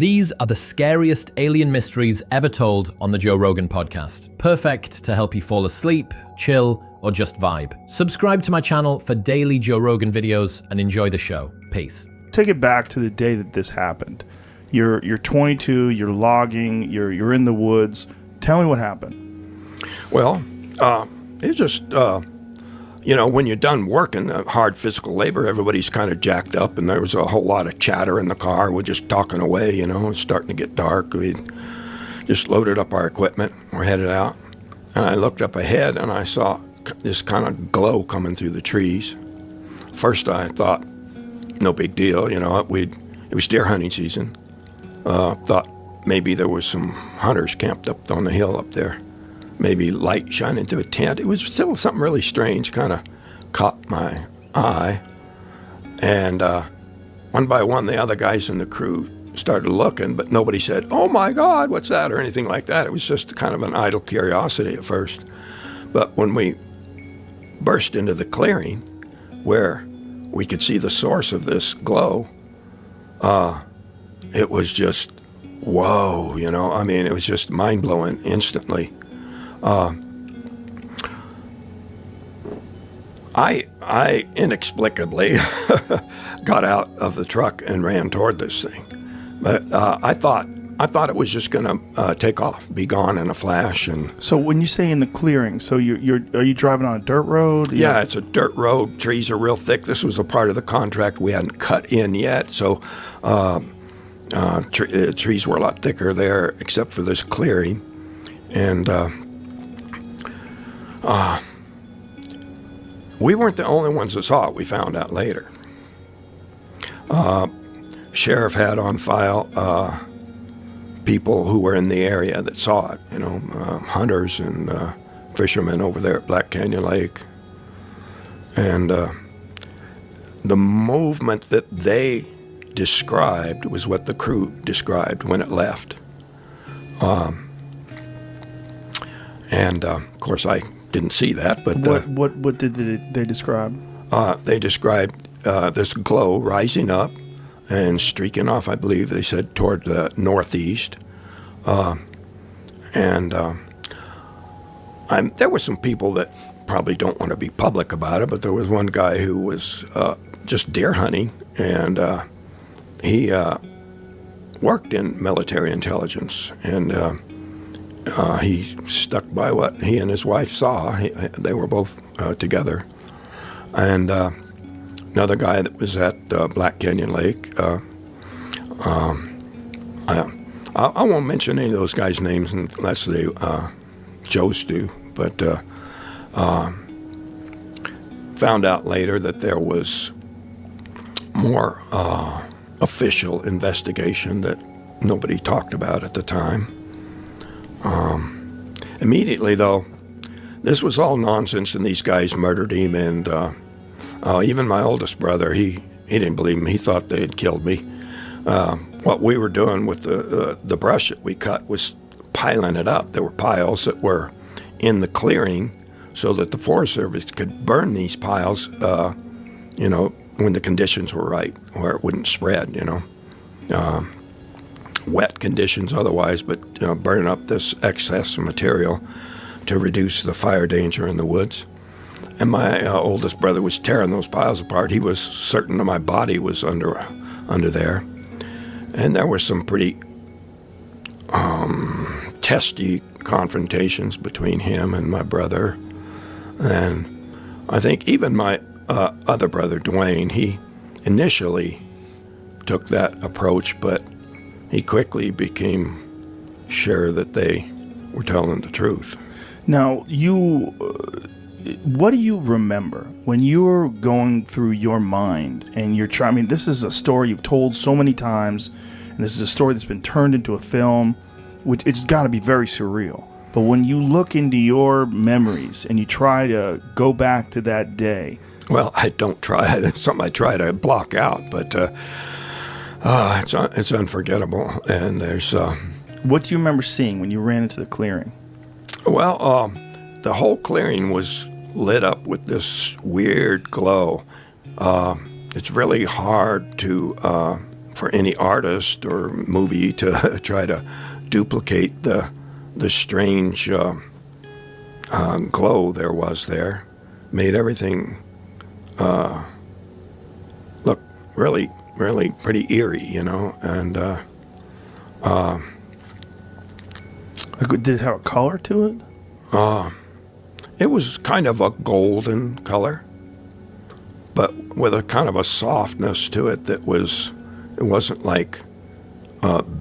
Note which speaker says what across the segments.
Speaker 1: These are the scariest alien mysteries ever told on the Joe Rogan podcast. Perfect to help you fall asleep, chill, or just vibe. Subscribe to my channel for daily Joe Rogan videos and enjoy the show. Peace.
Speaker 2: Take it back to the day that this happened. You're 22, you're logging, you're in the woods. Tell me what happened.
Speaker 3: Well, it's just, when you're done working, hard physical labor, everybody's kind of jacked up, and there was a whole lot of chatter in the car. We're just talking away, it's starting to get dark. We just loaded up our equipment. We're headed out. And I looked up ahead, and I saw this kind of glow coming through the trees. First, I thought, no big deal. It was deer hunting season. Thought maybe there was some hunters camped up on the hill up there. Maybe light shining through a tent. It was still something really strange, kind of caught my eye. And one by one, the other guys in the crew started looking, but nobody said, "Oh my God, what's that?" or anything like that. It was just kind of an idle curiosity at first. But when we burst into the clearing where we could see the source of this glow, it was just, whoa, it was just mind-blowing instantly. I inexplicably got out of the truck and ran toward this thing. But I thought it was just going to take off, be gone in a flash. And
Speaker 2: so when you say in the clearing, so are you driving on a dirt road?
Speaker 3: Yeah, it's a dirt road. Trees are real thick. This was a part of the contract we hadn't cut in yet, so trees were a lot thicker there, except for this clearing. And we weren't the only ones that saw it. We found out later. Sheriff had on file people who were in the area that saw it, hunters and fishermen over there at Black Canyon Lake. And the movement that they described was what the crew described when it left. And of course, I didn't see that. But
Speaker 2: what did they describe?
Speaker 3: They described this glow rising up and streaking off, I believe they said, toward the northeast. And there were some people that probably don't want to be public about it, but there was one guy who was just deer hunting, and he worked in military intelligence, and he stuck by what he and his wife saw. They were both together. And another guy that was at Black Canyon Lake, I won't mention any of those guys' names unless they Joe's do, but found out later that there was more official investigation that nobody talked about at the time. Immediately, though, this was all nonsense, and these guys murdered him, and even my oldest brother, he didn't believe him. He thought they had killed me. What we were doing with the brush that we cut was piling it up. There were piles that were in the clearing so that the Forest Service could burn these piles, when the conditions were right, where it wouldn't spread, wet conditions otherwise, but burn up this excess material to reduce the fire danger in the woods. And my oldest brother was tearing those piles apart. He was certain that my body was under there. And there were some pretty testy confrontations between him and my brother. And I think even my other brother, Dwayne, he initially took that approach, but he quickly became sure that they were telling the truth.
Speaker 2: Now, what do you remember when you were going through your mind and you're trying? I mean, this is a story you've told so many times, and this is a story that's been turned into a film, which it's got to be very surreal. But when you look into your memories and you try to go back to that day.
Speaker 3: Well, I don't try. It's something I try to block out, but it's unforgettable. And there's...
Speaker 2: What do you remember seeing when you ran into the clearing?
Speaker 3: Well, the whole clearing was lit up with this weird glow. It's really hard for for any artist or movie to try to duplicate the strange glow there was there. Made everything look really, really pretty eerie, you know. And
Speaker 2: Did it have a color to it?
Speaker 3: it was kind of a golden color, but with a kind of a softness to it that was, it wasn't like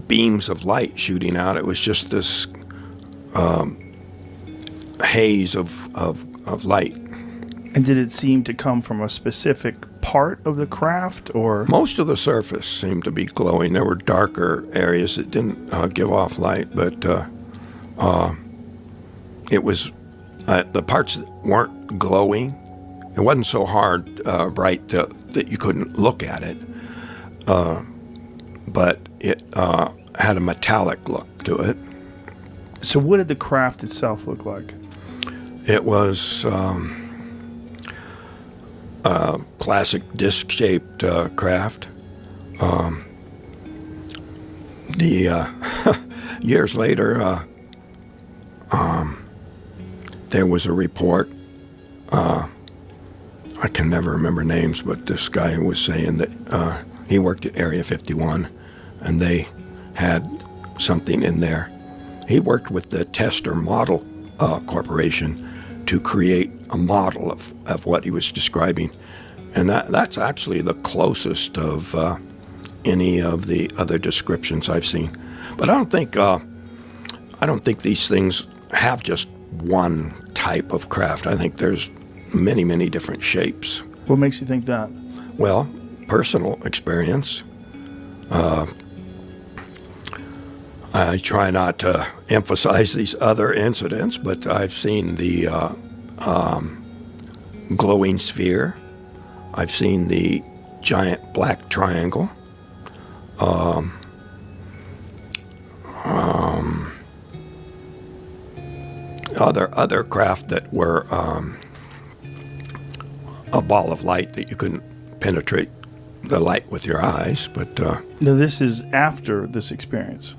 Speaker 3: beams of light shooting out. It was just this haze of light.
Speaker 2: And did it seem to come from a specific part of the craft, or?
Speaker 3: Most of the surface seemed to be glowing. There were darker areas that didn't give off light, but it was the parts that weren't glowing. It wasn't so bright that you couldn't look at it, but it had a metallic look to it.
Speaker 2: So what did the craft itself look like?
Speaker 3: It was classic disc-shaped craft. Years later, there was a report. I can never remember names, but this guy was saying that he worked at Area 51, and they had something in there. He worked with the Tester Model Corporation to create a model of what he was describing. And that's actually the closest of any of the other descriptions I've seen. But I don't think these things have just one type of craft. I think there's many, many different shapes.
Speaker 2: What makes you think that?
Speaker 3: Well, personal experience. I try not to emphasize these other incidents, but I've seen the glowing sphere. I've seen the giant black triangle. Other craft that were a ball of light that you couldn't penetrate the light with your eyes. But
Speaker 2: Now, this is after this experience.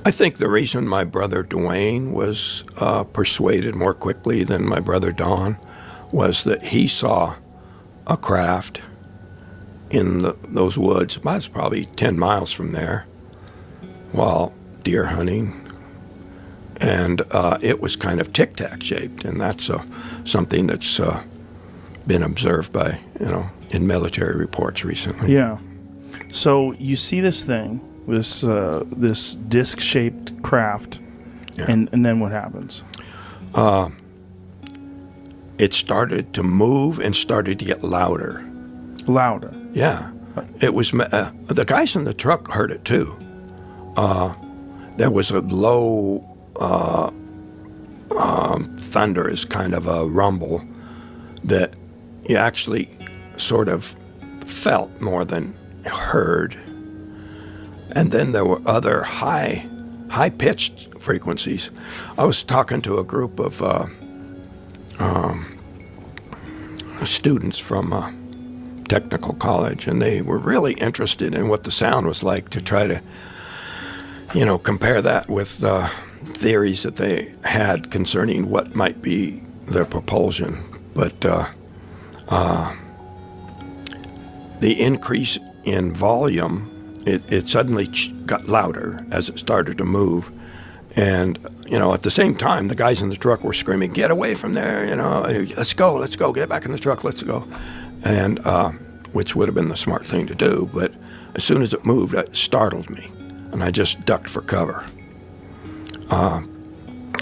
Speaker 3: I think the reason my brother Dwayne was persuaded more quickly than my brother Don was that he saw a craft in those woods. It was probably 10 miles from there while deer hunting. And it was kind of tic-tac shaped, and that's something that's been observed by, in military reports recently.
Speaker 2: Yeah. So you see this thing, this disc-shaped craft,
Speaker 3: Yeah.
Speaker 2: and then what happens?
Speaker 3: It started to move and started to get louder.
Speaker 2: Louder.
Speaker 3: Yeah. It was, the guys in the truck heard it too. There was a low thunderous kind of a rumble that you actually sort of felt more than heard. And then there were other high-pitched frequencies. I was talking to a group of students from technical college, and they were really interested in what the sound was like to try to, compare that with theories that they had concerning what might be their propulsion. But the increase in volume, it suddenly got louder as it started to move. And, at the same time, the guys in the truck were screaming, "Get away from there, let's go, get back in the truck, let's go." And, which would have been the smart thing to do. But as soon as it moved, it startled me, and I just ducked for cover.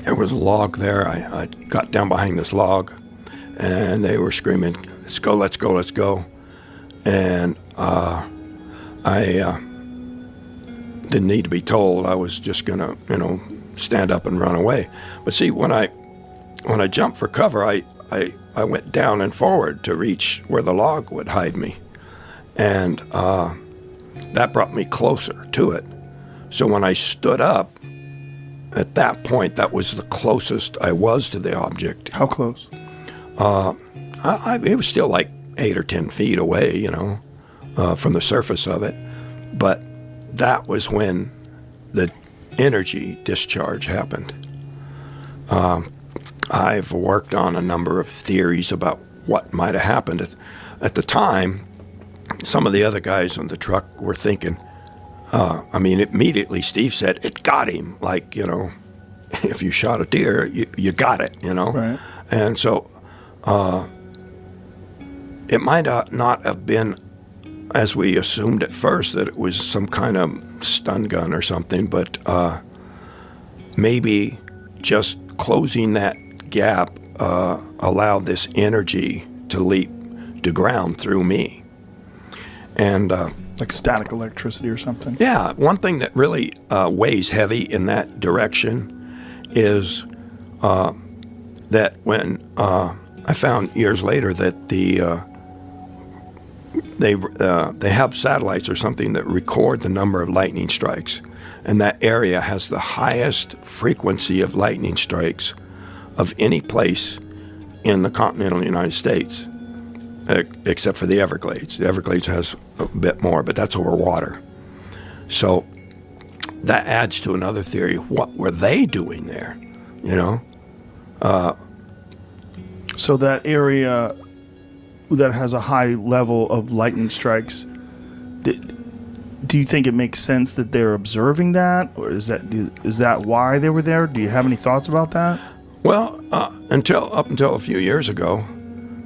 Speaker 3: There was a log there. I got down behind this log, and they were screaming, "Let's go, let's go, let's go." And I didn't need to be told. I was just going to, stand up and run away. But see, when I jumped for cover, I went down and forward to reach where the log would hide me. And that brought me closer to it. So when I stood up, at that point, that was the closest I was to the object.
Speaker 2: How close?
Speaker 3: It was still like 8 or 10 feet away, you know, from the surface of it. But that was when the energy discharge happened. I've worked on a number of theories about what might have happened. At the time, some of the other guys on the truck were thinking, immediately Steve said, it got him. Like, you know, if you shot a deer, you got it, you know.
Speaker 2: Right.
Speaker 3: And so it might not have been, as we assumed at first, that it was some kind of stun gun or something, but maybe just closing that gap allowed this energy to leap to ground through me. And
Speaker 2: like static electricity or something.
Speaker 3: yeah, one thing that really weighs heavy in that direction is that when I found years later that they have satellites or something that record the number of lightning strikes, and that area has the highest frequency of lightning strikes of any place in the continental United States, except for the Everglades. The Everglades has a bit more, but that's over water. So that adds to another theory. What were they doing there? You know?
Speaker 2: So that area that has a high level of lightning strikes, do you think it makes sense that they're observing that, or is that why they were there? Do you have any thoughts about that?
Speaker 3: Well, up until a few years ago,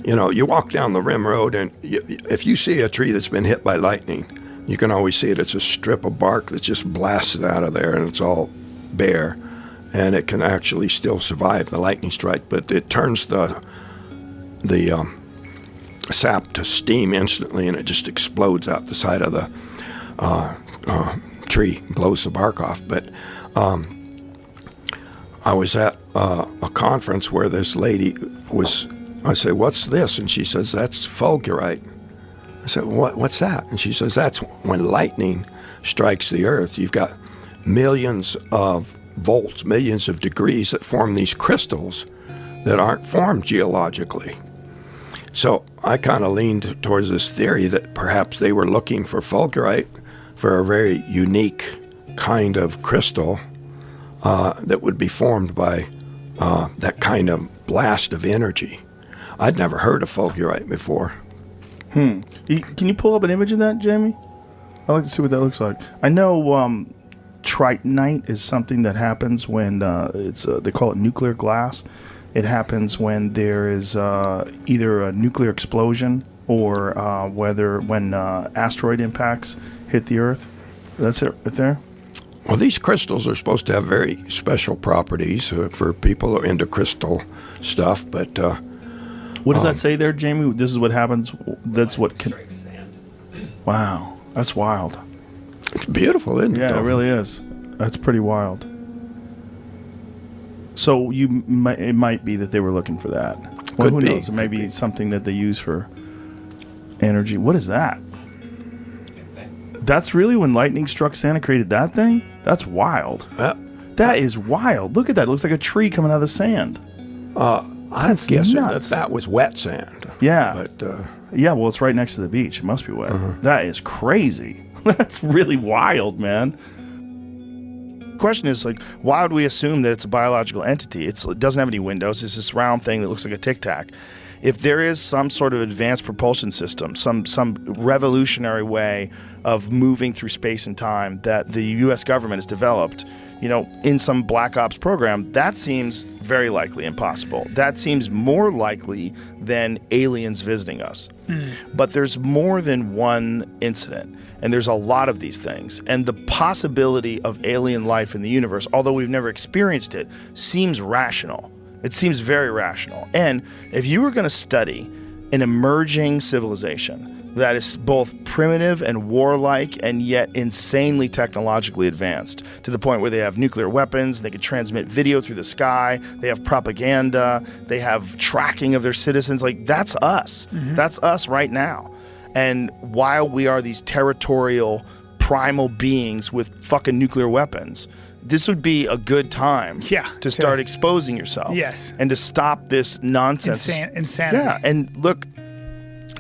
Speaker 3: you know, you walk down the rim road, and if you see a tree that's been hit by lightning, you can always see it. It's a strip of bark that's just blasted out of there, and it's all bare, and it can actually still survive the lightning strike, but it turns the sap to steam instantly, and it just explodes out the side of the tree, blows the bark off. But I was at a conference where this lady was. I said, "What's this?" And she says, "That's fulgurite." I said, "What's that?" And she says, "That's when lightning strikes the earth. You've got millions of volts, millions of degrees that form these crystals that aren't formed geologically." So I kind of leaned towards this theory that perhaps they were looking for fulgurite, for a very unique kind of crystal that would be formed by that kind of blast of energy. I'd never heard of fulgurite before.
Speaker 2: Can you pull up an image of that, Jamie? I'd like to see what that looks like. I know tritonite is something that happens when they call it nuclear glass. It happens when there is either a nuclear explosion or when asteroid impacts hit the Earth. That's it right there.
Speaker 3: Well, these crystals are supposed to have very special properties for people who are into crystal stuff, but...
Speaker 2: what does that say there, Jamie? This is what happens? That's what... Wow, that's wild.
Speaker 3: It's beautiful, isn't it?
Speaker 2: Yeah, it really is. That's pretty wild. So it might be that they were looking for that. Well, who knows? It may be something that they use for energy. What is that? That's really when lightning struck Santa created that thing? That's wild. That is wild. Look at that. It looks like a tree coming out of the sand.
Speaker 3: I'm guessing that was wet sand.
Speaker 2: Yeah.
Speaker 3: But
Speaker 2: yeah, well, it's right next to the beach. It must be wet. That is crazy. That's really wild, man. The question is, like, why would we assume that it's a biological entity? It doesn't have any windows. It's this round thing that looks like a Tic Tac. If there is some sort of advanced propulsion system, some revolutionary way of moving through space and time that the U.S. government has developed, you know, in some Black Ops program, that seems very likely impossible. That seems more likely than aliens visiting us. But there's more than one incident, and there's a lot of these things. And the possibility of alien life in the universe, although we've never experienced it, seems rational. It seems very rational. And if you were going to study an emerging civilization that is both primitive and warlike and yet insanely technologically advanced, to the point where they have nuclear weapons, they can transmit video through the sky, they have propaganda, they have tracking of their citizens, like, that's us. That's us right now. And while we are these territorial, primal beings with fucking nuclear weapons, this would be a good time to start exposing yourself.
Speaker 4: Yes.
Speaker 2: And to stop this nonsense.
Speaker 4: Insanity.
Speaker 2: Yeah, and look,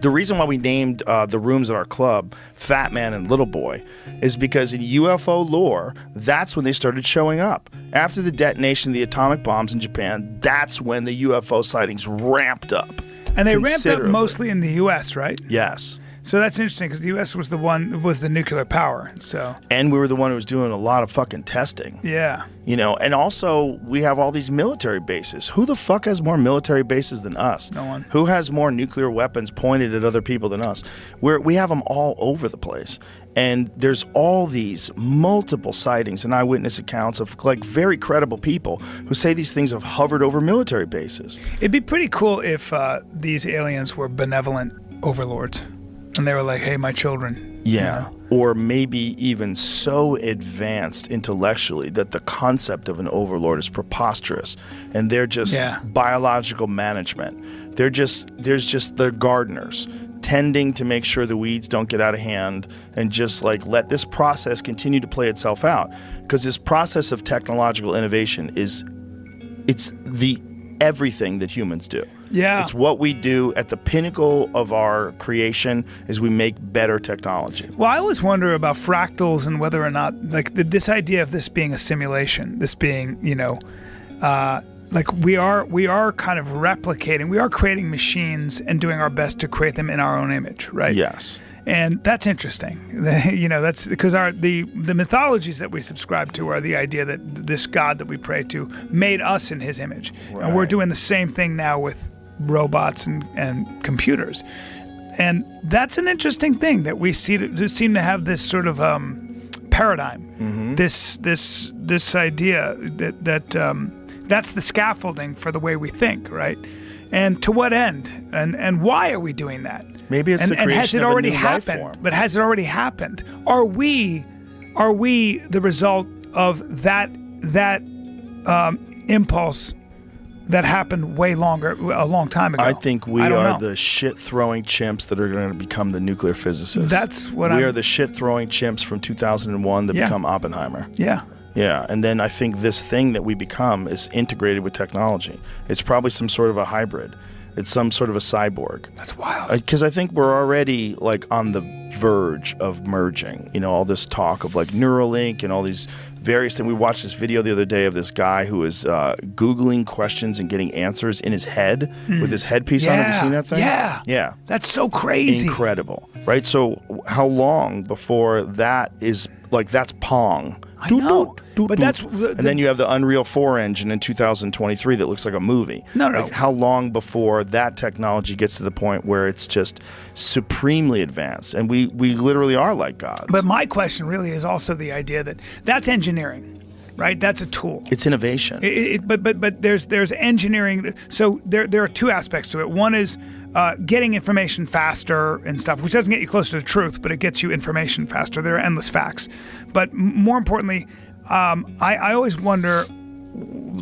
Speaker 2: The reason why we named the rooms at our club Fat Man and Little Boy is because in UFO lore, that's when they started showing up. After the detonation of the atomic bombs in Japan, that's when the UFO sightings ramped up.
Speaker 4: And they ramped up mostly in the U.S., right?
Speaker 2: Yes.
Speaker 4: So that's interesting because the U.S. was the nuclear power. So.
Speaker 2: And we were the one who was doing a lot of fucking testing.
Speaker 4: Yeah.
Speaker 2: You know, and also we have all these military bases. Who the fuck has more military bases than us?
Speaker 4: No one.
Speaker 2: Who has more nuclear weapons pointed at other people than us? We have them all over the place. And there's all these multiple sightings and eyewitness accounts of like very credible people who say these things have hovered over military bases.
Speaker 4: It'd be pretty cool if these aliens were benevolent overlords. And they were like, hey, my children.
Speaker 2: Yeah. Or maybe even so advanced intellectually that the concept of an overlord is preposterous. And they're just biological management. They're gardeners tending to make sure the weeds don't get out of hand and just like let this process continue to play itself out. Because this process of technological innovation it's the everything that humans do.
Speaker 4: Yeah.
Speaker 2: It's what we do at the pinnacle of our creation is we make better technology.
Speaker 4: Well, I always wonder about fractals and whether or not, like, this idea of this being a simulation, this being, like we are kind of replicating, we are creating machines and doing our best to create them in our own image, right?
Speaker 2: Yes.
Speaker 4: And that's interesting. That's because the mythologies that we subscribe to are the idea that this God that we pray to made us in his image. Right. And we're doing the same thing now with robots and computers. And that's an interesting thing that we seem to have this sort of paradigm, this idea that that's the scaffolding for the way we think, right? And to what end? And why are we doing that?
Speaker 2: Maybe it's the creation of a new life form.
Speaker 4: But has it already happened? Are we the result of that impulse that happened a long time ago?
Speaker 2: I think we are the shit-throwing chimps that are going to become the nuclear physicists.
Speaker 4: That's what
Speaker 2: we are the shit-throwing chimps from 2001 that become Oppenheimer.
Speaker 4: Yeah.
Speaker 2: Yeah, and then I think this thing that we become is integrated with technology. It's probably some sort of a hybrid. It's some sort of a cyborg.
Speaker 4: That's wild.
Speaker 2: Because I think we're already like on the verge of merging. You know, all this talk of like Neuralink and all these various things. We watched this video the other day of this guy who was Googling questions and getting answers in his head with his headpiece on. Have you seen that thing?
Speaker 4: Yeah.
Speaker 2: Yeah.
Speaker 4: That's so crazy.
Speaker 2: Incredible. Right? So how long before that is like that's Pong?
Speaker 4: I know. But that's...
Speaker 2: And then you have the Unreal 4 engine in 2023 that looks like a movie.
Speaker 4: No.
Speaker 2: Like how long before that technology gets to the point where it's just supremely advanced and we literally are like gods?
Speaker 4: But my question really is also the idea that that's engineering, right? That's a tool.
Speaker 2: It's innovation.
Speaker 4: But there's engineering. So there are two aspects to it. One is getting information faster and stuff, which doesn't get you closer to truth, but it gets you information faster. There are endless facts. But more importantly, I always wonder,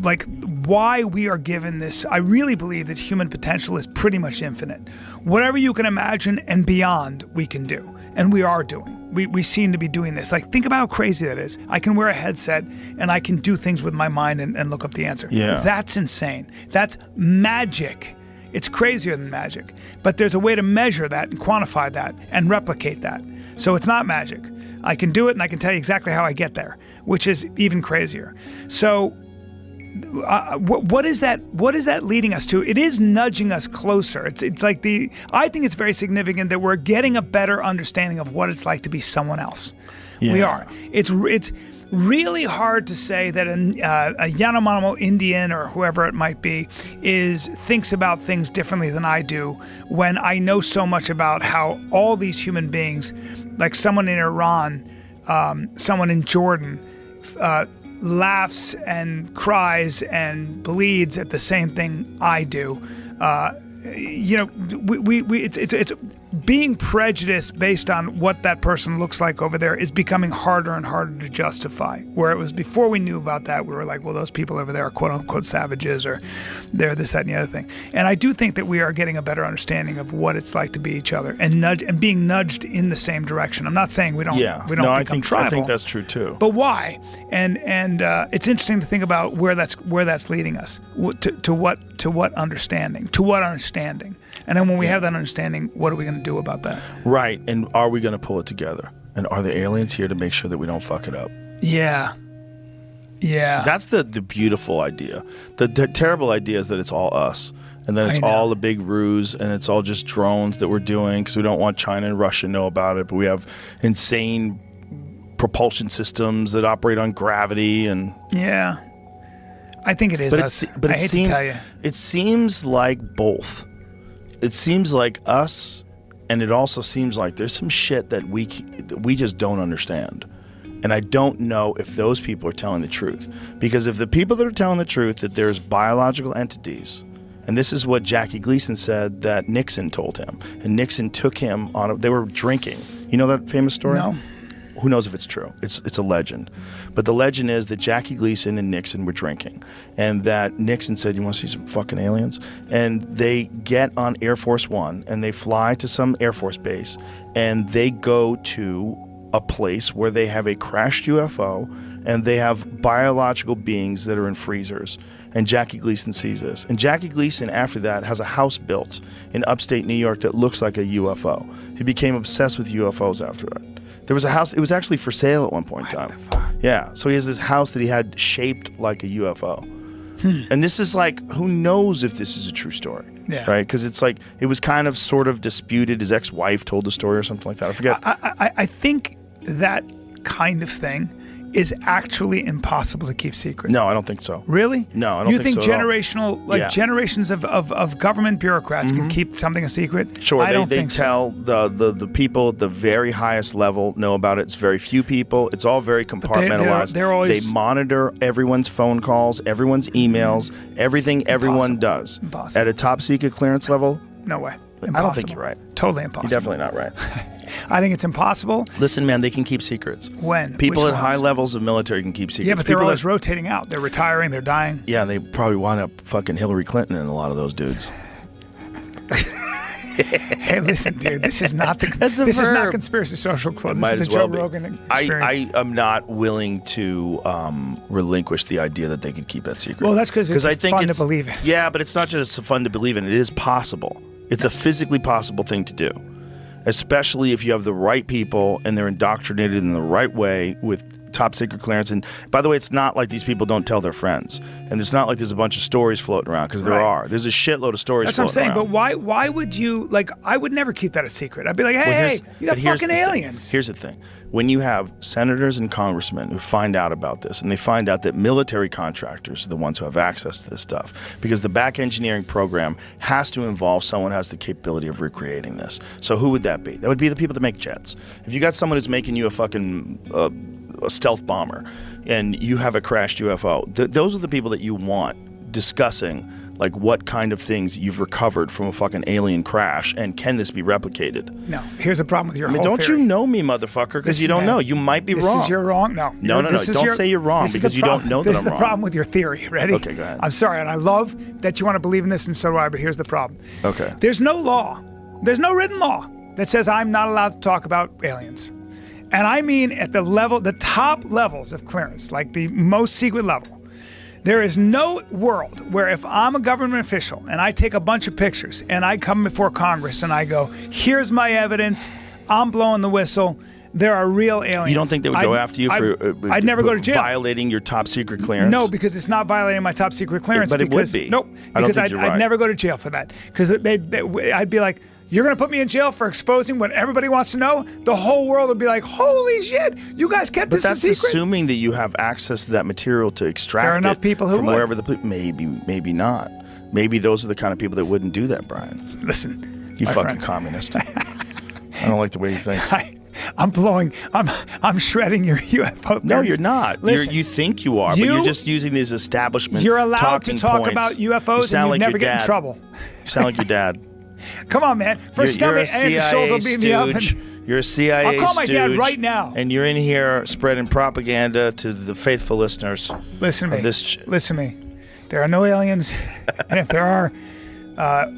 Speaker 4: like, why we are given this. I really believe that human potential is pretty much infinite. Whatever you can imagine and beyond, we can do. And we are doing. We seem to be doing this. Like, think about how crazy that is. I can wear a headset and I can do things with my mind and look up the answer.
Speaker 2: Yeah.
Speaker 4: That's insane. That's magic. It's crazier than magic. But there's a way to measure that and quantify that and replicate that. So it's not magic. I can do it and I can tell you exactly how I get there, which is even crazier. So what is that? What is that leading us to? It is nudging us closer. It's like I think it's very significant that we're getting a better understanding of what it's like to be someone else. Yeah. We are. It's really hard to say that a Yanomamo Indian or whoever it might be thinks about things differently than I do when I know so much about how all these human beings, like someone in Iran, someone in Jordan, laughs and cries and bleeds at the same thing I do. It's being prejudiced based on what that person looks like over there is becoming harder and harder to justify. Where it was before we knew about that, we were like, well, those people over there are quote unquote savages, or they're this, that, and the other thing. And I do think that we are getting a better understanding of what it's like to be each other and being nudged in the same direction. I'm not saying we don't become tribal.
Speaker 2: I think that's true too.
Speaker 4: But why? And it's interesting to think about where that's leading us. To what understanding? To what understanding? And then when we have that understanding, what are we going to do about that?
Speaker 2: Right. And are we going to pull it together? And are the aliens here to make sure that we don't fuck it up?
Speaker 4: Yeah. Yeah.
Speaker 2: That's the beautiful idea. The terrible idea is that it's all us. And then it's all a big ruse, and it's all just drones that we're doing because we don't want China and Russia to know about it. But we have insane propulsion systems that operate on gravity. And
Speaker 4: yeah. I think it is us.
Speaker 2: But
Speaker 4: I hate to tell you.
Speaker 2: It seems like both. It seems like us, and it also seems like there's some shit that we just don't understand. And I don't know if those people are telling the truth. Because if the people that are telling the truth that there's biological entities, and this is what Jackie Gleason said that Nixon told him. And Nixon took him on they were drinking. You know that famous story?
Speaker 4: No.
Speaker 2: Who knows if it's true? It's a legend. But the legend is that Jackie Gleason and Nixon were drinking. And that Nixon said, you want to see some fucking aliens? And they get on Air Force One and they fly to some Air Force base and they go to a place where they have a crashed UFO and they have biological beings that are in freezers. And Jackie Gleason sees this. And Jackie Gleason, after that, has a house built in upstate New York that looks like a UFO. He became obsessed with UFOs after that. There was a house, it was actually for sale at one point in time. Yeah, so he has this house that he had shaped like a UFO. And this is like, who knows if this is a true story?
Speaker 4: Yeah.
Speaker 2: Right? Because it's like, it was kind of sort of disputed. His ex-wife told the story or something like that. I forget.
Speaker 4: I think that kind of thing is actually impossible to keep secret.
Speaker 2: No, I don't think so.
Speaker 4: Really?
Speaker 2: No, I don't think so.
Speaker 4: You think generations of government bureaucrats can keep something a secret?
Speaker 2: Sure,
Speaker 4: I don't
Speaker 2: they
Speaker 4: think
Speaker 2: tell
Speaker 4: so.
Speaker 2: the people at the very highest level know about it. It's very few people. It's all very compartmentalized.
Speaker 4: They're always,
Speaker 2: they monitor everyone's phone calls, everyone's emails, everything everyone does.
Speaker 4: Impossible.
Speaker 2: At a top secret clearance level?
Speaker 4: No way. Impossible.
Speaker 2: I don't think you're right.
Speaker 4: Totally impossible.
Speaker 2: You're definitely not right.
Speaker 4: I think it's impossible.
Speaker 2: Listen, man, they can keep secrets.
Speaker 4: When?
Speaker 2: People
Speaker 4: Which
Speaker 2: at high
Speaker 4: ones?
Speaker 2: levels of military can keep secrets.
Speaker 4: Yeah, but they're
Speaker 2: People
Speaker 4: always rotating out. They're retiring. They're dying.
Speaker 2: Yeah, they probably wind up fucking Hillary Clinton and a lot of those dudes.
Speaker 4: Hey, listen, dude. This is not
Speaker 2: That's
Speaker 4: this is not
Speaker 2: verb.
Speaker 4: Conspiracy Social Club. This
Speaker 2: Might
Speaker 4: is
Speaker 2: as
Speaker 4: the
Speaker 2: well
Speaker 4: Joe
Speaker 2: be.
Speaker 4: Rogan experience.
Speaker 2: I am not willing to relinquish the idea that they could keep that secret.
Speaker 4: Well, that's because it's
Speaker 2: I think
Speaker 4: fun to believe in.
Speaker 2: Yeah, but it's not just fun to believe in. It is possible. It's a physically possible thing to do, especially if you have the right people and they're indoctrinated in the right way with top secret clearance. And by the way, it's not like these people don't tell their friends. And it's not like there's a bunch of stories floating around, because there are. There's a shitload of stories
Speaker 4: That's what I'm
Speaker 2: floating
Speaker 4: saying.
Speaker 2: around.
Speaker 4: But why would you, like, I would never keep that a secret. I'd be like, hey, you got fucking aliens.
Speaker 2: Here's the thing. When you have senators and congressmen who find out about this, and they find out that military contractors are the ones who have access to this stuff, because the back engineering program has to involve someone who has the capability of recreating this. So who would that be? That would be the people that make jets. If you got someone who's making you a fucking a stealth bomber, and you have a crashed UFO, those are the people that you want discussing like what kind of things you've recovered from a fucking alien crash, and can this be replicated?
Speaker 4: No, here's the problem with your whole
Speaker 2: Don't
Speaker 4: theory.
Speaker 2: you know me, motherfucker? Because you don't know. You might be wrong.
Speaker 4: This is your wrong. No.
Speaker 2: No. Don't say you're wrong, because you don't know that
Speaker 4: This
Speaker 2: I'm
Speaker 4: is the
Speaker 2: wrong.
Speaker 4: problem with your theory. Ready?
Speaker 2: Okay, go ahead.
Speaker 4: I'm sorry, and I love that you want to believe in this, and so do I, but here's the problem.
Speaker 2: Okay.
Speaker 4: There's no law. There's no written law that says I'm not allowed to talk about aliens. And I mean at the top levels of clearance, like the most secret level. There is no world where if I'm a government official and I take a bunch of pictures and I come before Congress and I go, here's my evidence, I'm blowing the whistle, there are real aliens.
Speaker 2: You don't think they would go after you for
Speaker 4: I'd never go to jail.
Speaker 2: violating your top secret clearance?
Speaker 4: No, because it's not violating my top secret clearance.
Speaker 2: But it would be.
Speaker 4: Nope.
Speaker 2: I don't
Speaker 4: Because
Speaker 2: think you're right.
Speaker 4: I'd never go to jail for that. Because I'd be like, you're going to put me in jail for exposing what everybody wants to know? The whole world would be like, holy shit, you guys kept
Speaker 2: But
Speaker 4: this a
Speaker 2: that's
Speaker 4: secret?
Speaker 2: assuming that you have access to that material to extract
Speaker 4: There are enough
Speaker 2: it
Speaker 4: people who
Speaker 2: from
Speaker 4: would.
Speaker 2: wherever maybe not. Maybe those are the kind of people that wouldn't do that, Brian.
Speaker 4: Listen,
Speaker 2: You
Speaker 4: my
Speaker 2: fucking
Speaker 4: friend.
Speaker 2: communist. I don't like the way you think.
Speaker 4: I'm shredding your UFO
Speaker 2: No,
Speaker 4: theories.
Speaker 2: you're not.
Speaker 4: Listen,
Speaker 2: You think you are, but you're just using these establishment
Speaker 4: you're allowed to
Speaker 2: talking
Speaker 4: talk
Speaker 2: points.
Speaker 4: about
Speaker 2: You
Speaker 4: UFOs
Speaker 2: sound
Speaker 4: and you
Speaker 2: like
Speaker 4: never
Speaker 2: your
Speaker 4: get in
Speaker 2: dad.
Speaker 4: trouble.
Speaker 2: You sound like your dad.
Speaker 4: Come on, man. First tell
Speaker 2: You're
Speaker 4: me
Speaker 2: a
Speaker 4: Andy Schultz will
Speaker 2: CIA
Speaker 4: beat me up.
Speaker 2: stooge. You're a CIA
Speaker 4: I'll call my dad
Speaker 2: stooge,
Speaker 4: right now.
Speaker 2: And you're in here spreading propaganda to the faithful listeners.
Speaker 4: Listen to
Speaker 2: of
Speaker 4: me.
Speaker 2: this
Speaker 4: Listen to me. There are no aliens, and if there are,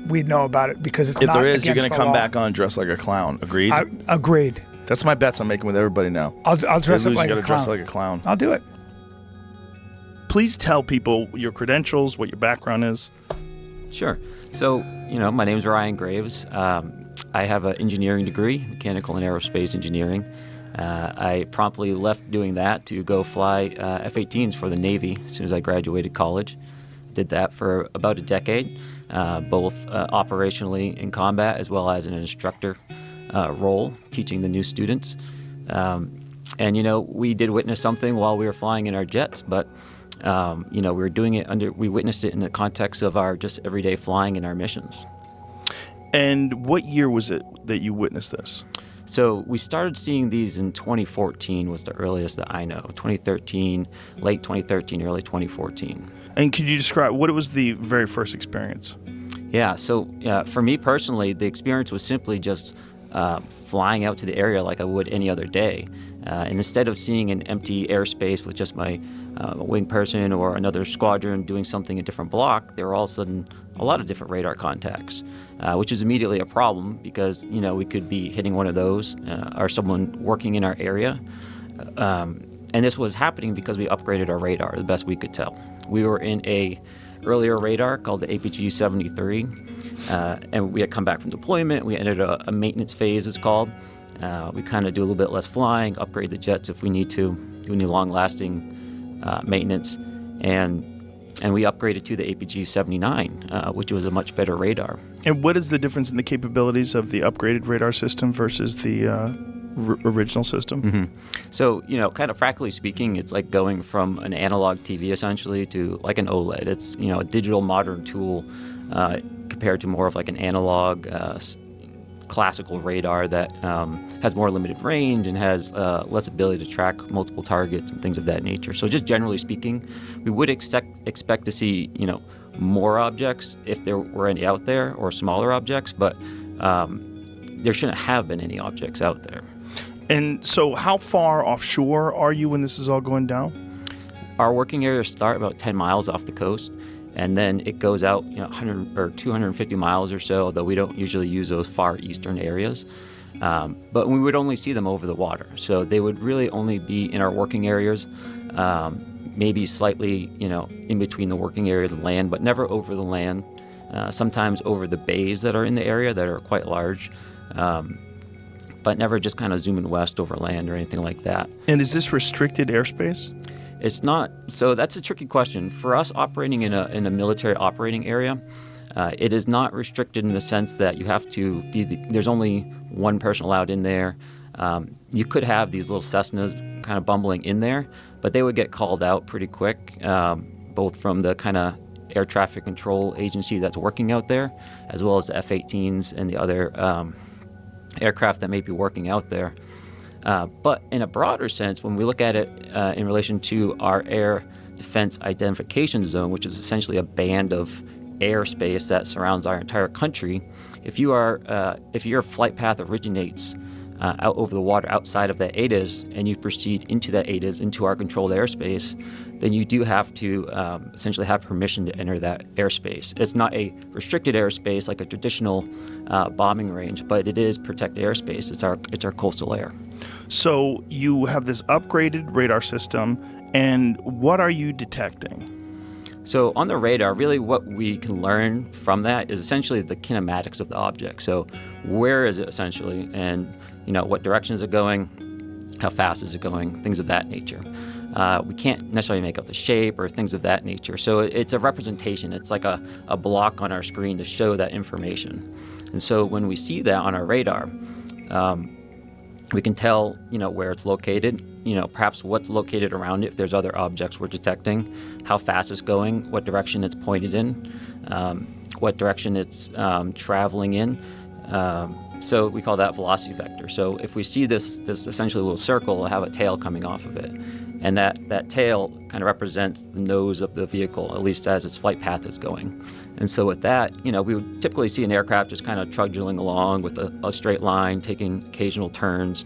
Speaker 4: we'd know about it because it's
Speaker 2: If
Speaker 4: not
Speaker 2: there is, you're
Speaker 4: against
Speaker 2: going to
Speaker 4: the
Speaker 2: come
Speaker 4: law.
Speaker 2: back on dressed like a clown. Agreed?
Speaker 4: Agreed.
Speaker 2: That's my bets I'm making with everybody now.
Speaker 4: I'll dress
Speaker 2: If they
Speaker 4: up
Speaker 2: lose,
Speaker 4: like
Speaker 2: you
Speaker 4: a
Speaker 2: gotta dress
Speaker 4: clown.
Speaker 2: like a clown.
Speaker 4: I'll do it.
Speaker 2: Please tell people your credentials, what your background is.
Speaker 5: Sure. So my name's Ryan Graves. I have an engineering degree, mechanical and aerospace engineering. I promptly left doing that to go fly F-18s for the Navy as soon as I graduated college. Did that for about a decade, both operationally in combat as well as in an instructor role, teaching the new students. And we did witness something while we were flying in our jets, but we were doing it we witnessed it in the context of our just everyday flying and our missions.
Speaker 2: And what year was it that you witnessed this?
Speaker 5: So we started seeing these in 2014 was the earliest that I know. 2013, late 2013, early 2014.
Speaker 2: And could you describe what was the very first experience?
Speaker 5: Yeah, so for me personally, the experience was simply just flying out to the area like I would any other day. And instead of seeing an empty airspace with just my wing person or another squadron doing something in a different block, there were all of a sudden a lot of different radar contacts, which is immediately a problem because, we could be hitting one of those or someone working in our area. And this was happening because we upgraded our radar the best we could tell. We were in a earlier radar called the APG-73, and we had come back from deployment. We entered a maintenance phase, it's called. We kind of do a little bit less flying, upgrade the jets if we need to, do any long-lasting maintenance, and we upgraded to the APG-79, which was a much better radar.
Speaker 2: And what is the difference in the capabilities of the upgraded radar system versus the original system?
Speaker 5: Mm-hmm. So, kind of practically speaking, it's like going from an analog TV essentially to like an OLED. It's, a digital modern tool compared to more of like an analog classical radar that has more limited range and has less ability to track multiple targets and things of that nature. So just generally speaking, we would expect to see, more objects if there were any out there or smaller objects, but there shouldn't have been any objects out there.
Speaker 2: And so how far offshore are you when this is all going down?
Speaker 5: Our working areas start about 10 miles off the coast, and then it goes out 100 or 250 miles or so, though we don't usually use those far eastern areas. But we would only see them over the water. So they would really only be in our working areas, maybe slightly, in between the working area and land, but never over the land. Sometimes over the bays that are in the area that are quite large. But never just kind of zooming west over land or anything like that.
Speaker 2: And is this restricted airspace?
Speaker 5: It's not. So that's a tricky question. For us operating in a military operating area, it is not restricted in the sense that you have to be, there's only one person allowed in there. You could have these little Cessnas kind of bumbling in there, but they would get called out pretty quick, both from the kind of air traffic control agency that's working out there, as well as the F-18s and the other aircraft that may be working out there. But in a broader sense, when we look at it in relation to our air defense identification zone, which is essentially a band of airspace that surrounds our entire country, if your flight path originates out over the water outside of that ADIZ and you proceed into that ADIZ, into our controlled airspace, then you do have to essentially have permission to enter that airspace. It's not a restricted airspace like a traditional bombing range, but it is protected airspace. It's our coastal air.
Speaker 2: So you have this upgraded radar system, and what are you detecting?
Speaker 5: So on the radar, really what we can learn from that is essentially the kinematics of the object. So where is it essentially, and what direction is it going, how fast is it going, things of that nature. We can't necessarily make up the shape or things of that nature. So it's a representation. It's like a block on our screen to show that information. And so when we see that on our radar, we can tell, where it's located, perhaps what's located around it if there's other objects we're detecting, how fast it's going, what direction it's pointed in, what direction it's traveling in. So we call that velocity vector. So if we see this essentially little circle, it'll have a tail coming off of it. And that tail kind of represents the nose of the vehicle, at least as its flight path is going. And so with that, we would typically see an aircraft just kind of trudging along with a straight line, taking occasional turns.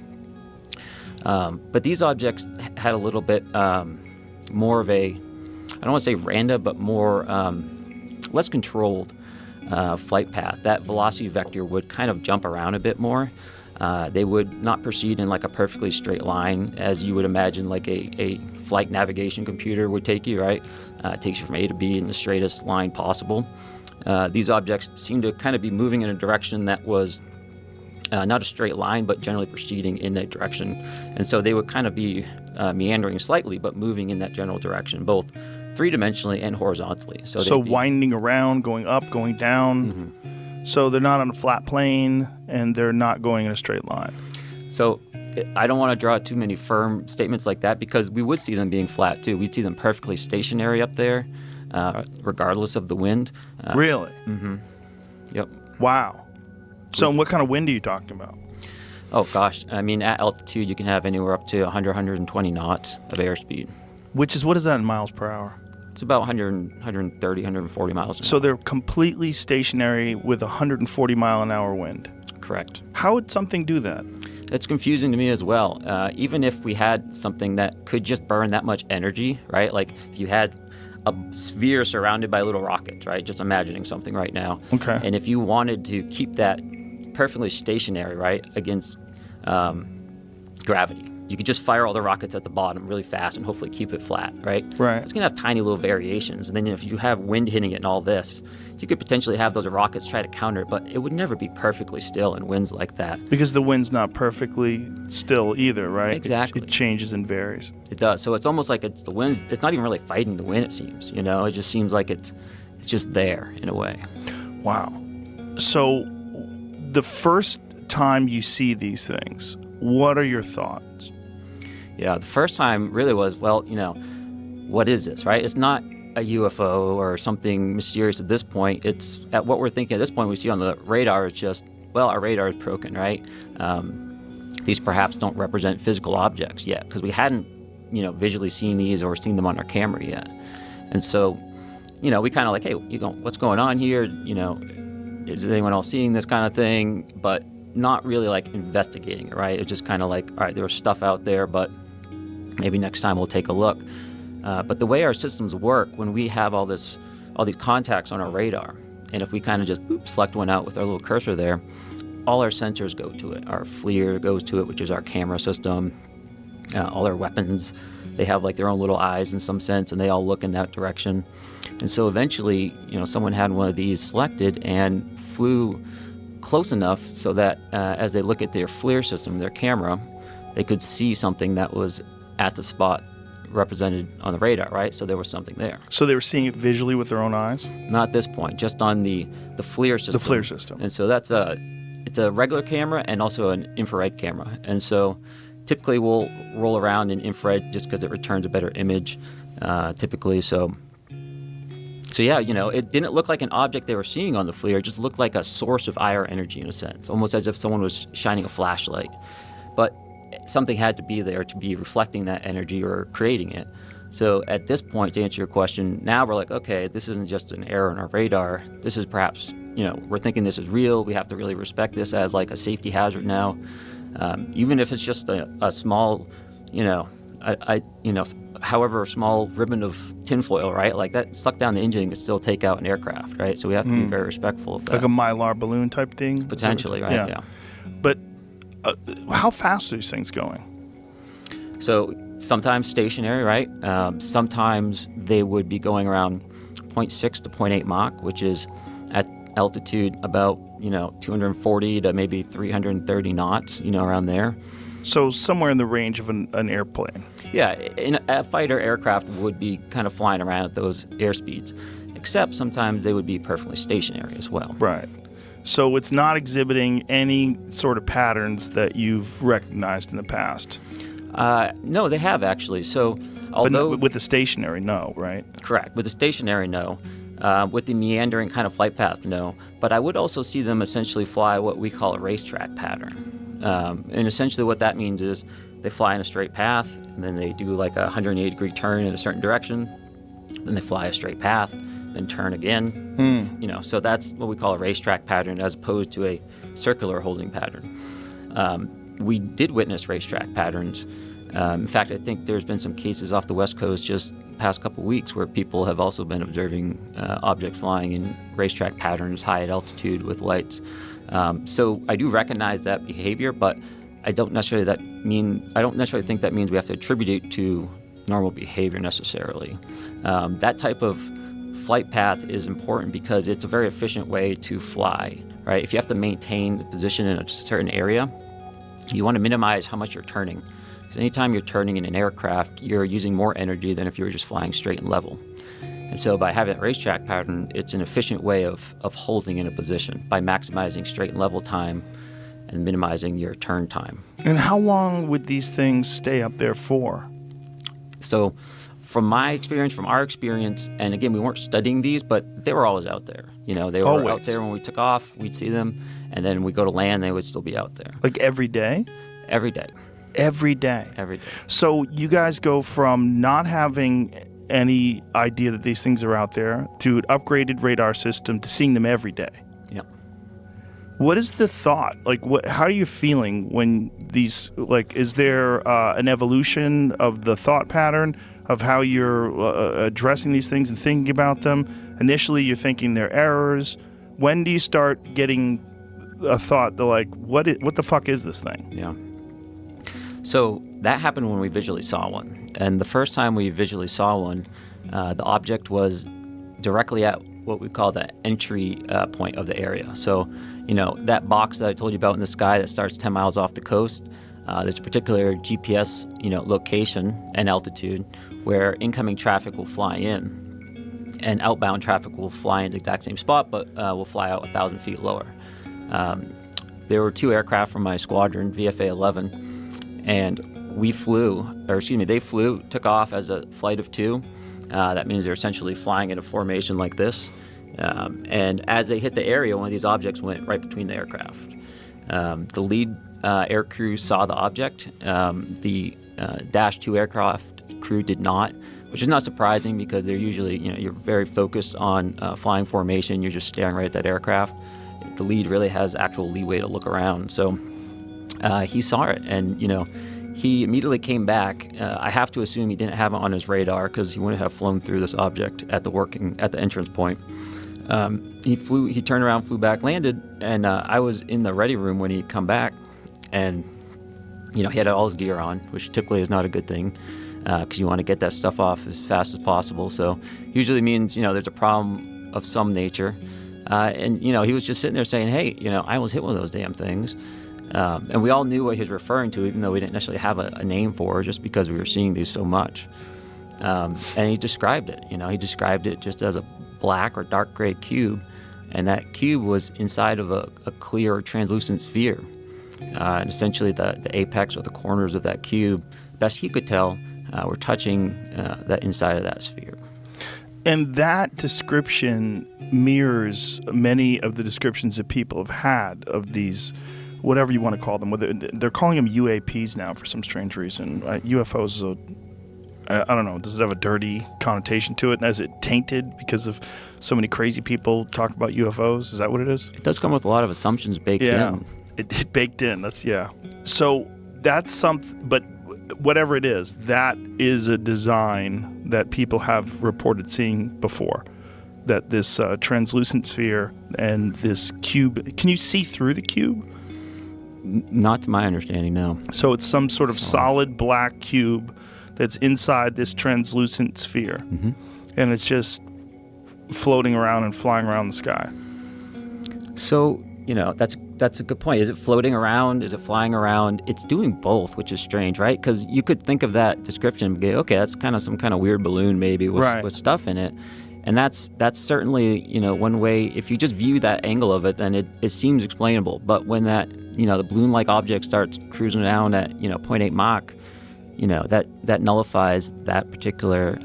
Speaker 5: But these objects had a little bit more of a, I don't want to say random, but more less controlled flight path. That velocity vector would kind of jump around a bit more. They would not proceed in like a perfectly straight line as you would imagine like a flight navigation computer would take you, right? It takes you from A to B in the straightest line possible. these objects seemed to kind of be moving in a direction that was not a straight line, but generally proceeding in that direction. And so they would kind of be meandering slightly, but moving in that general direction, both three-dimensionally and horizontally.
Speaker 2: So winding around, going up, going down.
Speaker 5: Mm-hmm.
Speaker 2: So they're not on a flat plane, and they're not going in a straight line.
Speaker 5: So I don't want to draw too many firm statements like that, because we would see them being flat too. We'd see them perfectly stationary up there, regardless of the wind.
Speaker 2: Really?
Speaker 5: Mm-hmm. Yep.
Speaker 2: Wow. So what kind of wind are you talking about?
Speaker 5: Oh, gosh. I mean, at altitude, you can have anywhere up to 100, 120 knots of airspeed.
Speaker 2: What is that in miles per hour?
Speaker 5: It's about 100, 130, 140 miles an hour.
Speaker 2: So they're completely stationary with 140 mile an hour wind.
Speaker 5: Correct.
Speaker 2: How would something do that?
Speaker 5: It's confusing to me as well. Even if we had something that could just burn that much energy, right? Like if you had a sphere surrounded by little rockets, right? Just imagining something right now.
Speaker 2: Okay.
Speaker 5: And if you wanted to keep that perfectly stationary, right, against gravity, you could just fire all the rockets at the bottom really fast and hopefully keep it flat, right?
Speaker 2: Right.
Speaker 5: It's going to have tiny little variations. And then if you have wind hitting it and all this, you could potentially have those rockets try to counter it, but it would never be perfectly still in winds like that.
Speaker 2: Because the wind's not perfectly still either, right?
Speaker 5: Exactly.
Speaker 2: It changes and varies.
Speaker 5: It does. So it's almost like it's the wind. It's not even really fighting the wind, it seems. You know, it just seems like it's just there in a way.
Speaker 2: Wow. So the first time you see these things, what are your thoughts?
Speaker 5: Yeah, the first time really was, well, you know, what is this, right? It's not a UFO or something mysterious at this point. It's at what we're thinking at this point we see on the radar is just, well, our radar is broken, right? These perhaps don't represent physical objects yet because we hadn't, you know, visually seen these or seen them on our camera yet. And so, you know, we kind of like, hey, what's going on here? You know, is anyone else seeing this kind of thing? But not really like investigating it, right? It's just kind of like, all right, there was stuff out there, but maybe next time we'll take a look. But the way our systems work, when we have all these contacts on our radar, and if we kind of just select one out with our little cursor there, all our sensors go to it. Our FLIR goes to it, which is our camera system. All our weapons, they have like their own little eyes in some sense, and they all look in that direction. And so eventually, you know, someone had one of these selected and flew close enough so that as they look at their FLIR system, their camera, they could see something that was at the spot represented on the radar, right? So there was something there.
Speaker 2: So they were seeing it visually with their own eyes?
Speaker 5: Not at this point, just on the FLIR system.
Speaker 2: The FLIR system.
Speaker 5: And so it's a regular camera and also an infrared camera. And so typically we'll roll around in infrared just because it returns a better image, typically. So yeah, you know, it didn't look like an object they were seeing on the FLIR. It just looked like a source of IR energy in a sense, almost as if someone was shining a flashlight. But something had to be there to be reflecting that energy or creating it. So at this point, to answer your question, now we're like, okay, this isn't just an error in our radar. This is perhaps, you know, we're thinking this is real. We have to really respect this as like a safety hazard now. Even if it's just a small, you know, however small ribbon of tinfoil, right? Like that suck down the engine can still take out an aircraft, right? So we have to be very respectful of that.
Speaker 2: Like a Mylar balloon type thing?
Speaker 5: Potentially, right? Yeah.
Speaker 2: But how fast are these things going?
Speaker 5: So sometimes stationary, right? Sometimes they would be going around 0.6 to 0.8 Mach, which is at altitude about, you know, 240 to maybe 330 knots, you know, around there.
Speaker 2: So somewhere in the range of an airplane.
Speaker 5: Yeah, a fighter aircraft would be kind of flying around at those airspeeds, except sometimes they would be perfectly stationary as well.
Speaker 2: Right. So it's not exhibiting any sort of patterns that you've recognized in the past?
Speaker 5: No, they have actually. So although
Speaker 2: with the stationary, no, right?
Speaker 5: Correct. With the stationary, no. With the meandering kind of flight path, no. But I would also see them essentially fly what we call a racetrack pattern. And essentially what that means is they fly in a straight path, and then they do like a 180-degree turn in a certain direction. Then they fly a straight path, then turn again. You know, so that's what we call a racetrack pattern as opposed to a circular holding pattern. We did witness racetrack patterns. In fact, I think there's been some cases off the West Coast just past couple weeks where people have also been observing objects flying in racetrack patterns high at altitude with lights. So I do recognize that behavior, but I don't necessarily think that means we have to attribute it to normal behavior necessarily. That type of flight path is important because it's a very efficient way to fly, right? If you have to maintain the position in a certain area, you want to minimize how much you're turning. Because anytime you're turning in an aircraft, you're using more energy than if you were just flying straight and level. And so by having a racetrack pattern, it's an efficient way of holding in a position by maximizing straight and level time and minimizing your turn time.
Speaker 2: And how long would these things stay up there for?
Speaker 5: So from our experience, and again, we weren't studying these, but they were always out there. They were
Speaker 2: Always.
Speaker 5: out there when we took off, we'd see them, and then we go to land, they would still be out there.
Speaker 2: Like every day?
Speaker 5: Every day.
Speaker 2: Every day?
Speaker 5: Every day.
Speaker 2: So you guys go from not having any idea that these things are out there to an upgraded radar system to seeing them every day.
Speaker 5: Yeah.
Speaker 2: What is the thought? Like, how are you feeling when these, like, is there an evolution of the thought pattern of how you're addressing these things and thinking about them? Initially, you're thinking they're errors. When do you start getting a thought that, like, what the fuck is this thing?
Speaker 5: Yeah. So that happened when we visually saw one. And the first time we visually saw one, the object was directly at what we call the entry point of the area. So, that box that I told you about in the sky that starts 10 miles off the coast, there's a particular GPS, location and altitude where incoming traffic will fly in and outbound traffic will fly in the exact same spot, but will fly out 1,000 feet lower. There were 2 aircraft from my squadron, VFA 11, and they flew, took off as a flight of 2. That means they're essentially flying in a formation like this. And as they hit the area, one of these objects went right between the aircraft. The lead air crew saw the object. The Dash 2 aircraft crew did not, which is not surprising because they're usually, you're very focused on flying formation. You're just staring right at that aircraft. The lead really has actual leeway to look around. So he saw it, and, he immediately came back. I have to assume he didn't have it on his radar because he wouldn't have flown through this object at the entrance point. He turned around, flew back, landed, and I was in the ready room when he come back, and he had all his gear on, which typically is not a good thing because you want to get that stuff off as fast as possible. So usually means there's a problem of some nature, and he was just sitting there saying, "Hey, I almost hit one of those damn things." And we all knew what he was referring to, even though we didn't necessarily have a name for it, just because we were seeing these so much. And he described it. He described it just as a black or dark gray cube, and that cube was inside of a clear or translucent sphere. And essentially the apex or the corners of that cube, best he could tell, were touching that inside of that sphere.
Speaker 2: And that description mirrors many of the descriptions that people have had of these, whatever you want to call them. Whether they're calling them UAPs now for some strange reason. UFOs, I don't know, does it have a dirty connotation to it? And is it tainted because of so many crazy people talk about UFOs? Is that what it is?
Speaker 5: It does come with a lot of assumptions baked in.
Speaker 2: It baked in. So that's something, but whatever it is, that is a design that people have reported seeing before. That this translucent sphere and this cube, can you see through the cube?
Speaker 5: Not to my understanding, no.
Speaker 2: So it's some sort of solid black cube that's inside this translucent sphere. Mm-hmm. And it's just floating around and flying around the sky.
Speaker 5: So, that's a good point. Is it floating around? Is it flying around? It's doing both, which is strange, right? Because you could think of that description and go, okay, that's kind of some kind of weird balloon maybe with stuff in it. And that's certainly, one way. If you just view that angle of it, then it seems explainable. But when that, the balloon-like object starts cruising down at, 0.8 Mach, that nullifies that particular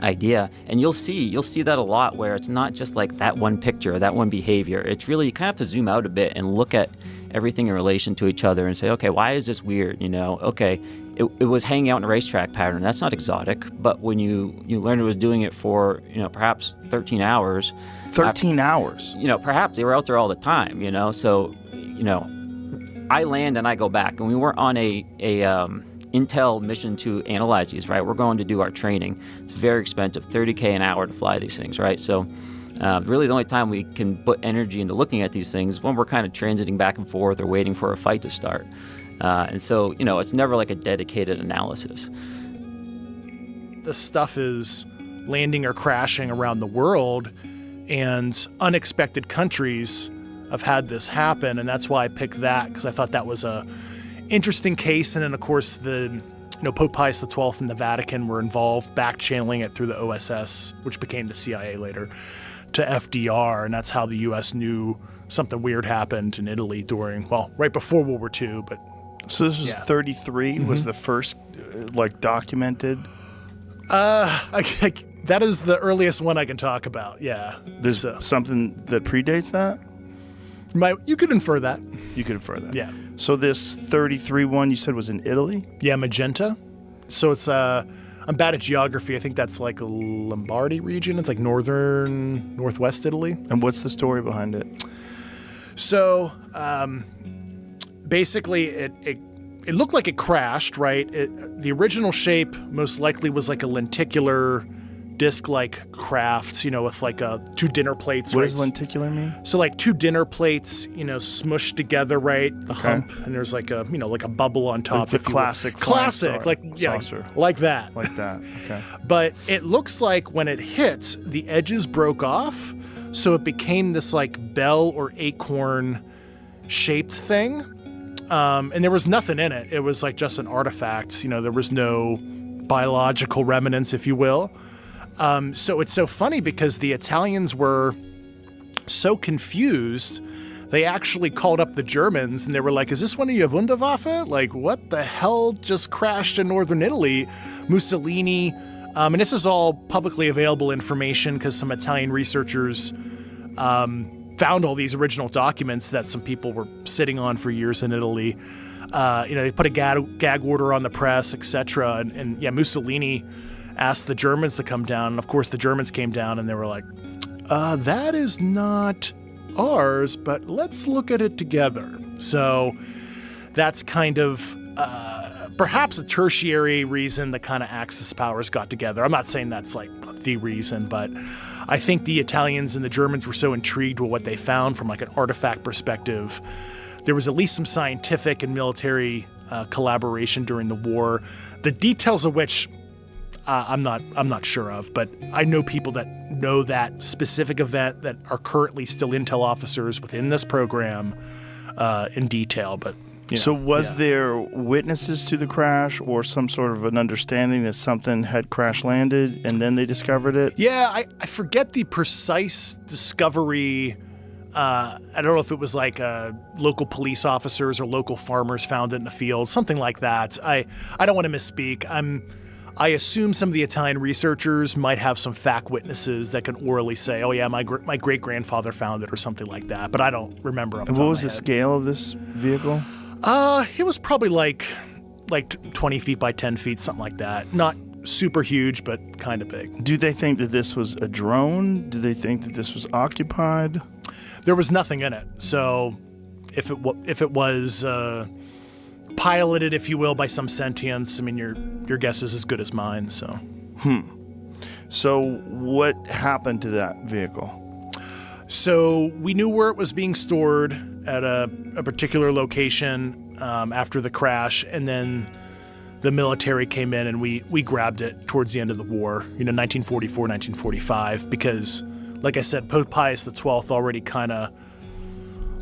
Speaker 5: idea. And you'll see that a lot where it's not just like that one picture or that one behavior. It's really, you kind of have to zoom out a bit and look at everything in relation to each other and say, okay, why is this weird? Okay, it was hanging out in a racetrack pattern. That's not exotic. But when you learned it was doing it for, perhaps 13 hours.
Speaker 2: 13 hours?
Speaker 5: Perhaps they were out there all the time, So, I land and I go back. And we weren't on a intel mission to analyze these, right? We're going to do our training. It's very expensive, $30K an hour to fly these things, right? So really the only time we can put energy into looking at these things is when we're kind of transiting back and forth or waiting for a fight to start. And so, it's never like a dedicated analysis.
Speaker 6: This stuff is landing or crashing around the world, and unexpected countries have had this happen, and that's why I picked that, because I thought that was a interesting case. And then, of course, Pope Pius XII and the Vatican were involved, back-channeling it through the OSS, which became the CIA later, to FDR, and that's how the U.S. knew something weird happened in Italy right before World War II. But
Speaker 2: so this was 33 was the first documented.
Speaker 6: That is the earliest one I can talk about. Yeah,
Speaker 2: There's something that predates that.
Speaker 6: You could infer that.
Speaker 2: You could infer that.
Speaker 6: Yeah.
Speaker 2: So this 33 one you said was in Italy?
Speaker 6: Yeah, Magenta. So it's I'm bad at geography. I think that's like a Lombardy region. It's like northwest Italy.
Speaker 2: And what's the story behind it?
Speaker 6: So basically it looked like it crashed, right? The original shape most likely was like a lenticular disc-like craft, with like two dinner plates.
Speaker 2: What
Speaker 6: right?
Speaker 2: does lenticular mean?
Speaker 6: So like two dinner plates, smushed together, right? The hump, and there's like a bubble on top.
Speaker 2: Like the classic
Speaker 6: saucer. Like that.
Speaker 2: Like that. Okay.
Speaker 6: But it looks like when it hits, the edges broke off, so it became this like bell or acorn shaped thing. And there was nothing in it. It was like just an artifact. There was no biological remnants, if you will. So it's so funny because the Italians were so confused, they actually called up the Germans and they were like, is this one of your Wunderwaffe? Like, what the hell just crashed in northern Italy? Mussolini, and this is all publicly available information because some Italian researchers found all these original documents that some people were sitting on for years in Italy. They put a gag order on the press, etc. And Mussolini asked the Germans to come down, and of course the Germans came down and they were like, that is not ours, but let's look at it together. So that's kind of perhaps a tertiary reason the kind of Axis powers got together. I'm not saying that's like the reason, but I think the Italians and the Germans were so intrigued with what they found from like an artifact perspective. There was at least some scientific and military collaboration during the war, the details of which I'm not sure of, but I know people that know that specific event that are currently still intel officers within this program in detail. But
Speaker 2: so was there witnesses to the crash or some sort of an understanding that something had crash landed and then they discovered it?
Speaker 6: Yeah, I forget the precise discovery. I don't know if it was like local police officers or local farmers found it in the field, something like that. I don't want to misspeak. I assume some of the Italian researchers might have some fact witnesses that can orally say, oh yeah, my great-grandfather found it or something like that, but I don't remember.
Speaker 2: And what was the scale of this vehicle?
Speaker 6: It was probably like 20 feet by 10 feet, something like that. Not super huge, but kind of big.
Speaker 2: Do they think that this was a drone? Do they think that this was occupied?
Speaker 6: There was nothing in it. So if it was piloted, if you will, by some sentience, I mean, your guess is as good as mine. So.
Speaker 2: So what happened to that vehicle?
Speaker 6: So we knew where it was being stored at a particular location after the crash, and then the military came in and we grabbed it towards the end of the war, 1944, 1945, because, like I said, Pope Pius XII already kind of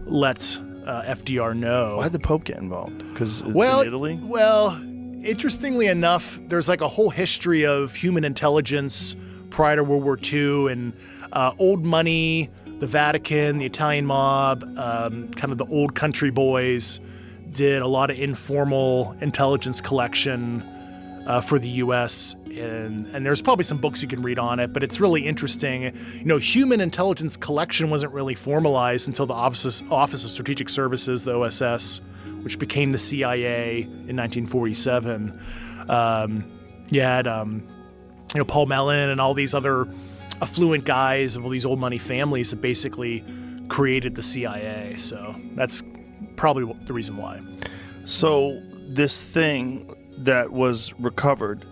Speaker 6: let FDR know.
Speaker 2: Why did the Pope get involved? Because it's in Italy?
Speaker 6: Well, interestingly enough, there's like a whole history of human intelligence prior to World War II and old money, the Vatican, the Italian mob, kind of the old country boys did a lot of informal intelligence collection for the U.S., and there's probably some books you can read on it, but it's really interesting. Human intelligence collection wasn't really formalized until the Office of Strategic Services, the OSS, which became the CIA in 1947. You had Paul Mellon and all these other affluent guys of all these old money families that basically created the CIA. So that's probably the reason why.
Speaker 2: So this thing that was recovered,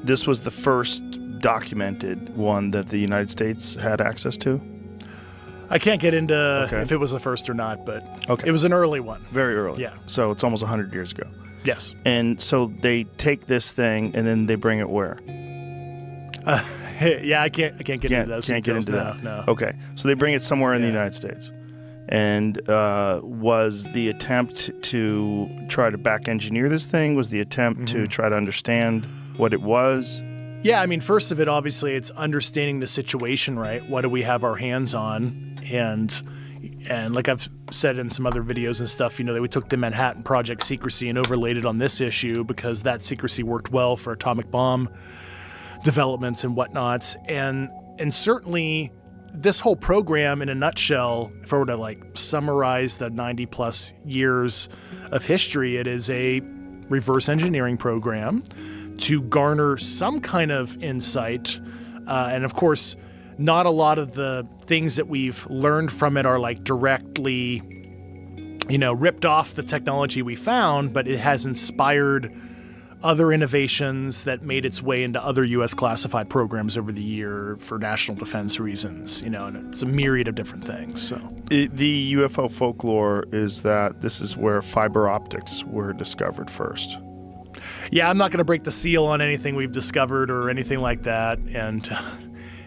Speaker 2: this was the first documented one that the United States had access to?
Speaker 6: I can't get into if it was the first or not, but it was an early one.
Speaker 2: Very early.
Speaker 6: Yeah.
Speaker 2: So it's almost 100 years ago.
Speaker 6: Yes.
Speaker 2: And so they take this thing and then they bring it where?
Speaker 6: Yeah, I can't get into those.
Speaker 2: Can't get into
Speaker 6: details.
Speaker 2: that.
Speaker 6: No.
Speaker 2: Okay, so they bring it somewhere in the United States, and was the attempt to try to back engineer this thing? Was the attempt to try to understand what it was?
Speaker 6: Yeah, I mean, first of it, obviously, it's understanding the situation, right? What do we have our hands on? And like I've said in some other videos and stuff, we took the Manhattan Project secrecy and overlaid it on this issue because that secrecy worked well for atomic bomb developments and whatnots. And certainly this whole program in a nutshell, if I were to like summarize the 90 plus years of history, it is a reverse engineering program to garner some kind of insight. And of course, not a lot of the things that we've learned from it are like directly, ripped off the technology we found, but it has inspired other innovations that made its way into other U.S. classified programs over the year for national defense reasons, and it's a myriad of different things. So
Speaker 2: The UFO folklore is that this is where fiber optics were discovered first.
Speaker 6: Yeah, I'm not going to break the seal on anything we've discovered or anything like that. And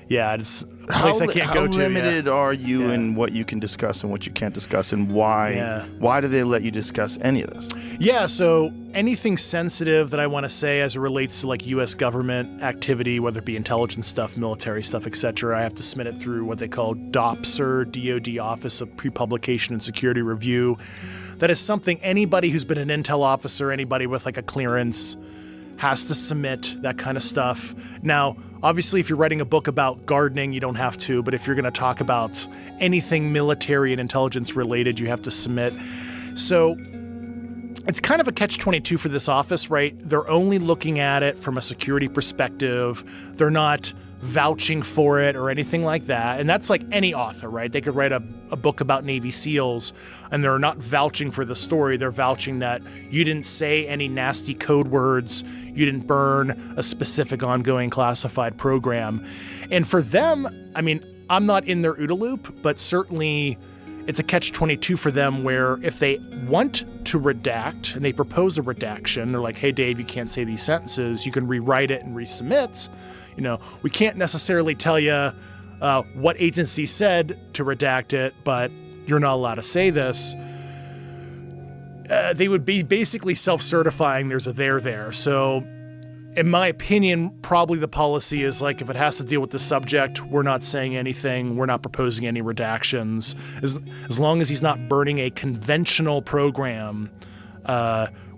Speaker 6: it's a place I can't go to.
Speaker 2: How limited are you in what you can discuss and what you can't discuss, and why?
Speaker 6: Yeah.
Speaker 2: Why do they let you discuss any of this?
Speaker 6: Yeah, so anything sensitive that I want to say as it relates to like U.S. government activity, whether it be intelligence stuff, military stuff, etc., I have to submit it through what they call DOPSR, DoD Office of Pre-Publication and Security Review. That is something anybody who's been an intel officer, anybody with like a clearance, has to submit that kind of stuff. Now, obviously, if you're writing a book about gardening, you don't have to, but if you're going to talk about anything military and intelligence related, you have to submit. So it's kind of a catch-22 for this office, right? They're only looking at it from a security perspective. They're not vouching for it or anything like that. And that's like any author, right? They could write a book about Navy SEALs and they're not vouching for the story. They're vouching that you didn't say any nasty code words. You didn't burn a specific ongoing classified program. And for them, I mean, I'm not in their OODA loop, but certainly it's a catch-22 for them where if they want to redact and they propose a redaction, they're like, hey, Dave, you can't say these sentences. You can rewrite it and resubmit. We can't necessarily tell you what agency said to redact it, but you're not allowed to say this. They would be basically self-certifying there's a there. So in my opinion, probably the policy is like, if it has to deal with the subject, we're not saying anything. We're not proposing any redactions. As long as he's not burning a conventional program,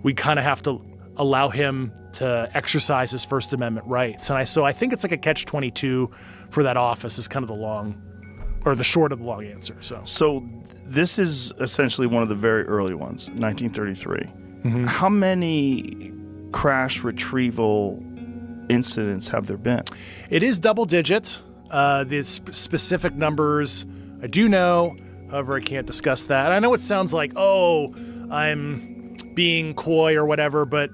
Speaker 6: we kind of have to allow him to exercise his First Amendment rights. And so I think it's like a catch-22 for that office is kind of the short of the long answer.
Speaker 2: So this is essentially one of the very early ones, 1933. Mm-hmm. How many crash retrieval incidents have there been?
Speaker 6: It is double digit. The specific numbers I do know, however, I can't discuss that. I know it sounds like, I'm being coy or whatever, but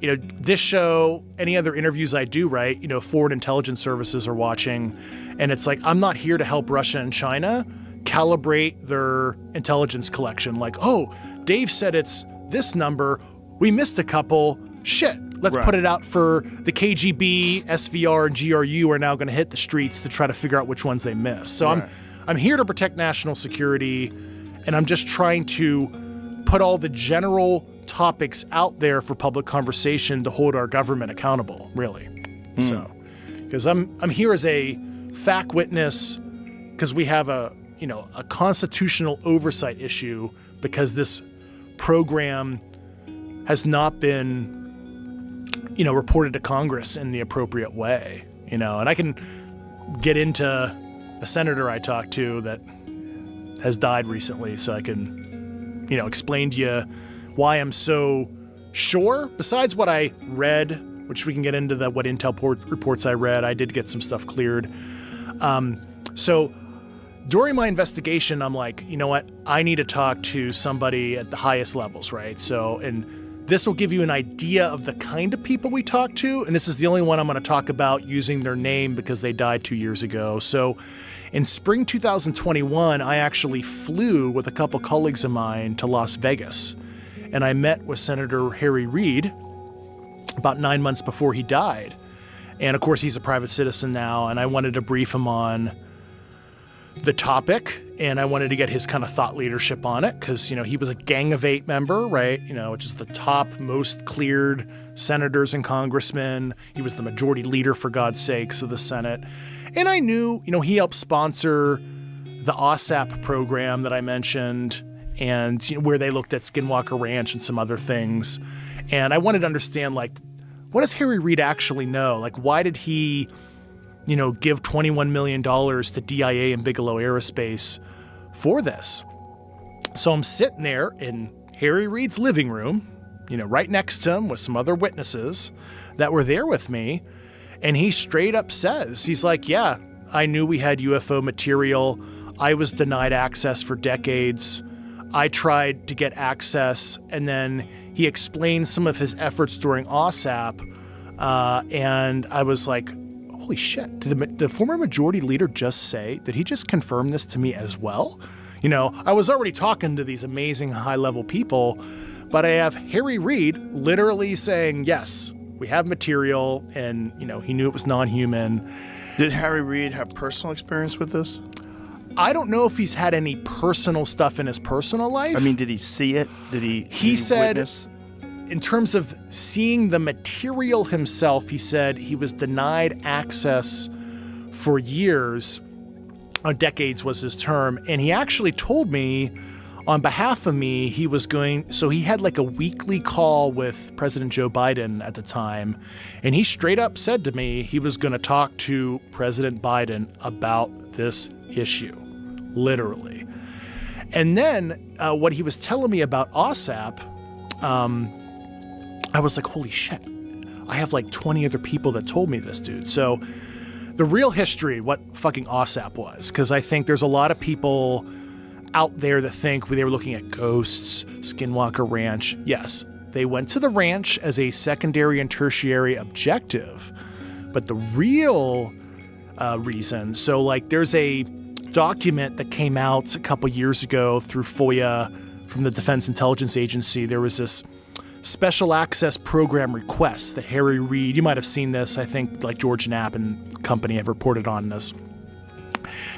Speaker 6: this show, any other interviews I do, right, foreign intelligence services are watching, and it's like, I'm not here to help Russia and China calibrate their intelligence collection. Like, Dave said it's this number. We missed a couple. Shit, let's put it out for the KGB, SVR, and GRU are now going to hit the streets to try to figure out which ones they missed. So I'm here to protect national security, and I'm just trying to put all the general topics out there for public conversation to hold our government accountable, really. So, because I'm here as a fact witness, because we have a constitutional oversight issue, because this program has not been reported to Congress in the appropriate way, and I can get into a senator I talked to that has died recently, so I can explain to you why I'm so sure. Besides what I read, which we can get into what intel reports I read, I did get some stuff cleared. So during my investigation, I'm like, you know what? I need to talk to somebody at the highest levels, right? So, and this will give you an idea of the kind of people we talk to. And this is the only one I'm going to talk about using their name because they died 2 years ago. So in spring 2021, I actually flew with a couple colleagues of mine to Las Vegas. And I met with Senator Harry Reid about 9 months before he died. And of course, he's a private citizen now, and I wanted to brief him on the topic, and I wanted to get his kind of thought leadership on it because, he was a Gang of Eight member, right? Which is the top most cleared senators and congressmen. He was the majority leader, for God's sakes, of the Senate. And I knew, he helped sponsor the OSAP program that I mentioned, and where they looked at Skinwalker Ranch and some other things. And I wanted to understand, what does Harry Reid actually know? Why did he give $21 million to DIA and Bigelow Aerospace for this? So I'm sitting there in Harry Reid's living room, right next to him with some other witnesses that were there with me. And he straight up says, he's like, yeah, I knew we had UFO material. I was denied access for decades. I tried to get access. And then he explained some of his efforts during OSAP. And I was like, holy shit, did the former majority leader just say, did he just confirm this to me as well? I was already talking to these amazing high-level people, but I have Harry Reid literally saying, yes, we have material, and, he knew it was non-human.
Speaker 2: Did Harry Reid have personal experience with this?
Speaker 6: I don't know if he's had any personal stuff in his personal life.
Speaker 2: I mean, did he see it? Did he
Speaker 6: said,
Speaker 2: witness?
Speaker 6: In terms of seeing the material himself, he said he was denied access for years, decades was his term. And he actually told me, on behalf of me, he had a weekly call with President Joe Biden at the time. And he straight up said to me he was going to talk to President Biden about this issue, literally. And then what he was telling me about OSAP, I was like, holy shit, I have 20 other people that told me this, dude. So the real history, what fucking OSAP was, because I think there's a lot of people out there that think they were looking at ghosts, Skinwalker Ranch. Yes, they went to the ranch as a secondary and tertiary objective. But the real reason, so there's a document that came out a couple years ago through FOIA from the Defense Intelligence Agency. There was this special access program request that Harry Reid, you might have seen this, I think George Knapp and company have reported on this,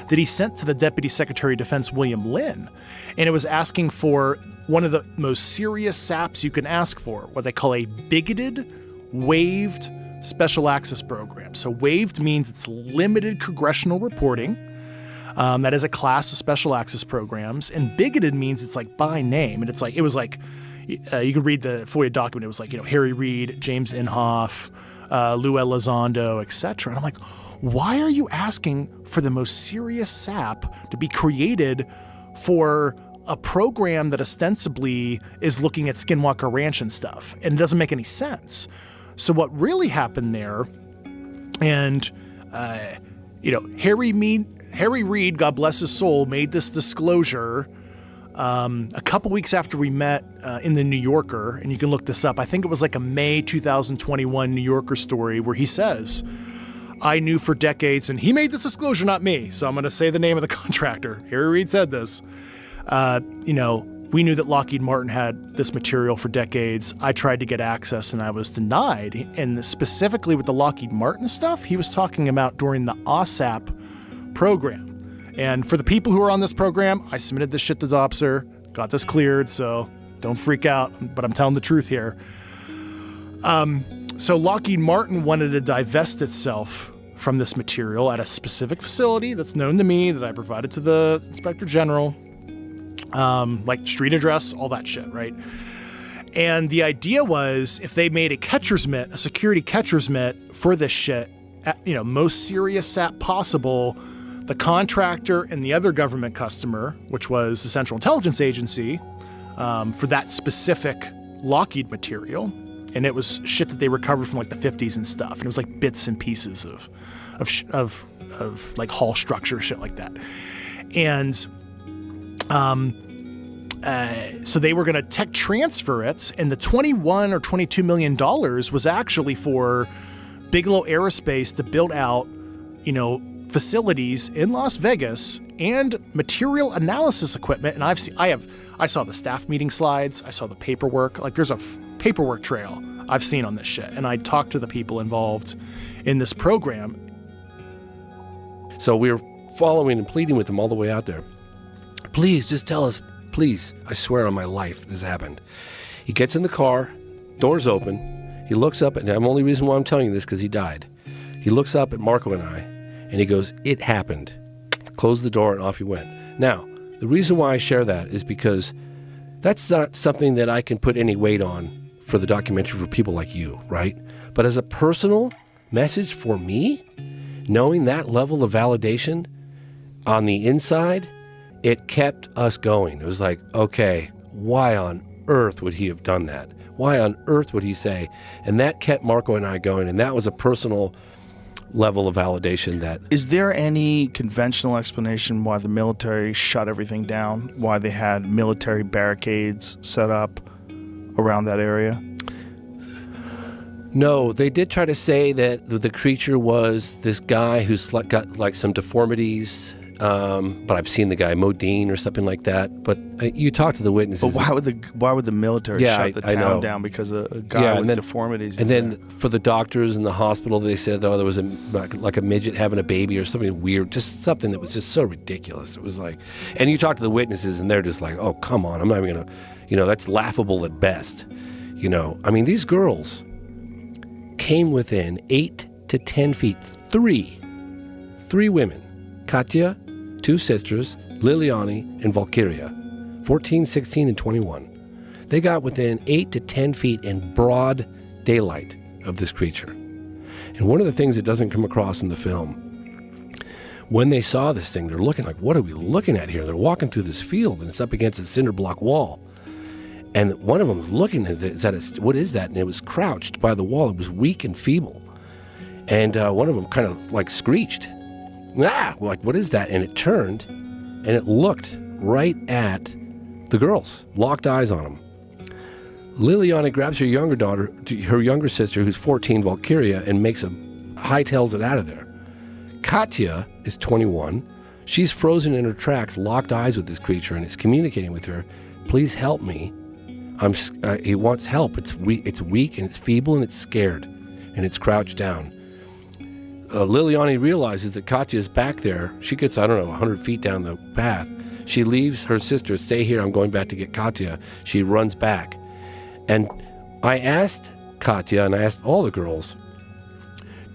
Speaker 6: that he sent to the Deputy Secretary of Defense, William Lynn. And it was asking for one of the most serious SAPs you can ask for, what they call a bigoted, waived special access program. So waived means it's limited congressional reporting. That is a class of special access programs. And bigoted means it's by name. And it was you could read the FOIA document. It was Harry Reid, James Inhofe, Lou Elizondo, etc. And I'm like, why are you asking for the most serious SAP to be created for a program that ostensibly is looking at Skinwalker Ranch and stuff? And it doesn't make any sense. So what really happened there, and Harry Reid, God bless his soul, made this disclosure a couple weeks after we met in the New Yorker, and you can look this up. I think it was a May 2021 New Yorker story where he says, I knew for decades, and he made this disclosure, not me, so I'm going to say the name of the contractor. Harry Reid said this. We knew that Lockheed Martin had this material for decades. I tried to get access and I was denied. And specifically with the Lockheed Martin stuff, he was talking about during the OSAP program. And for the people who are on this program, I submitted this shit to DOPSR, got this cleared, so don't freak out, but I'm telling the truth here. So Lockheed Martin wanted to divest itself from this material at a specific facility that's known to me, that I provided to the Inspector General, street address, all that shit, right? And the idea was if they made a security catcher's mitt for this shit, most serious SAP possible, the contractor and the other government customer, which was the Central Intelligence Agency, for that specific Lockheed material. And it was shit that they recovered from the 50s and stuff. And it was bits and pieces of hull structure, shit like that. And so they were going to tech transfer it. And the $21 or $22 million was actually for Bigelow Aerospace to build out, facilities in Las Vegas and material analysis equipment. And I saw the staff meeting slides. I saw the paperwork. There's a paperwork trail. I've seen on this shit. And I talked to the people involved in this program.
Speaker 7: So we were following and pleading with him all the way out there. Please, just tell us, please. I swear on my life this happened. He gets in the car, doors open. He looks up, and the only reason why I'm telling you this because he died. He looks up at Marco and I, and he goes, "It happened." Closed the door, and off he went. Now, the reason why I share that is because that's not something that I can put any weight on for the documentary for people like you, right? But as a personal message for me, knowing that level of validation on the inside, it kept us going. It was like, okay, why on earth would he have done that? Why on earth would he say? And that kept Marco and I going, and that was a personal level of validation that...
Speaker 2: Is there any conventional explanation why the military shut everything down? Why they had military barricades set up around that area?
Speaker 7: No, they did try to say that the creature was this guy who's got like some deformities, but I've seen the guy Modine or something like that. But you talk to the witnesses.
Speaker 2: But why would the military shut the town down because of a guy with deformities?
Speaker 7: And then for the doctors in the hospital, they said, there was like a midget having a baby or something weird, just something that was just so ridiculous. It was like, and you talk to the witnesses, and they're just like, oh, come on, I'm not even gonna, that's laughable at best. I mean, these girls came within 8 to 10 feet. Three women, Katya, 2 sisters, Liliani and Valkyria, 14, 16, and 21. They got within 8 to 10 feet in broad daylight of this creature. And one of the things that doesn't come across in the film, when they saw this thing, they're looking like, what are we looking at here? They're walking through this field, and it's up against a cinder block wall. And one of them was looking at it, what is that? And it was crouched by the wall. It was weak and feeble. And one of them kind of like screeched. Like, what is that? And it turned, and it looked right at the girls, locked eyes on them. Liliana grabs her younger sister, who's 14, Valkyria, and hightails it out of there. Katya is 21. She's frozen in her tracks, locked eyes with this creature, and it's communicating with her. Please help me. He wants help. It's weak and it's feeble and it's scared, and it's crouched down. Liliani realizes that Katya is back there. She gets, 100 feet down the path. She leaves her sister, stay here, I'm going back to get Katya. She runs back. And I asked Katya, and I asked all the girls,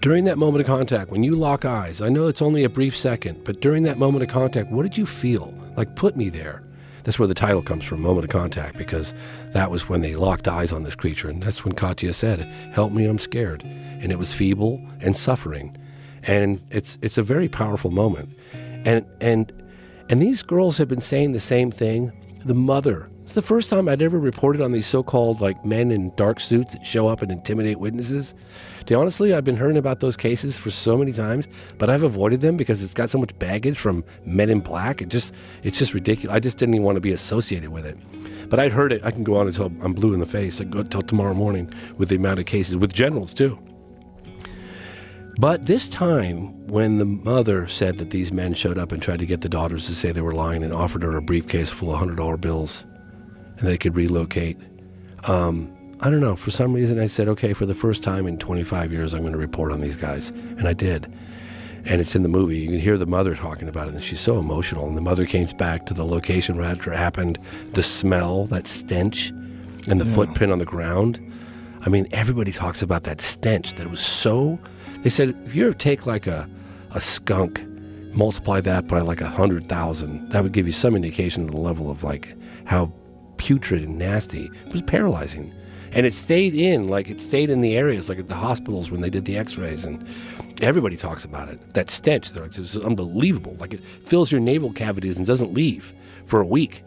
Speaker 7: during that moment of contact, when you lock eyes, I know it's only a brief second, but during that moment of contact, what did you feel? Like, put me there. That's where the title comes from, Moment of Contact, because that was when they locked eyes on this creature. And that's when Katya said, help me, I'm scared. And it was feeble and suffering. And it's a very powerful moment. And these girls have been saying the same thing. The mother, it's the first time I'd ever reported on these so-called like men in dark suits that show up and intimidate witnesses. Honestly, I've been hearing about those cases for so many times, but I've avoided them because it's got so much baggage from men in black. It's just ridiculous. I just didn't even want to be associated with it. But I'd heard it. I can go on until I'm blue in the face. I can go until tomorrow morning with the amount of cases, with generals too. But this time, when the mother said that these men showed up and tried to get the daughters to say they were lying and offered her a briefcase full of $100 bills and they could relocate, I don't know, for some reason I said, okay, for the first time in 25 years, I'm going to report on these guys. And I did. And it's in the movie. You can hear the mother talking about it, and she's so emotional. And the mother came back to the location right after it happened. The smell, that stench, and the footprint on the ground. I mean, everybody talks about that stench, that it was so... They said, if you ever take like a skunk, multiply that by like 100,000, that would give you some indication of the level of like how putrid and nasty. It was paralyzing. And it stayed in the areas, like at the hospitals when they did the x-rays, and everybody talks about it. That stench, it's unbelievable. Like it fills your navel cavities and doesn't leave for a week.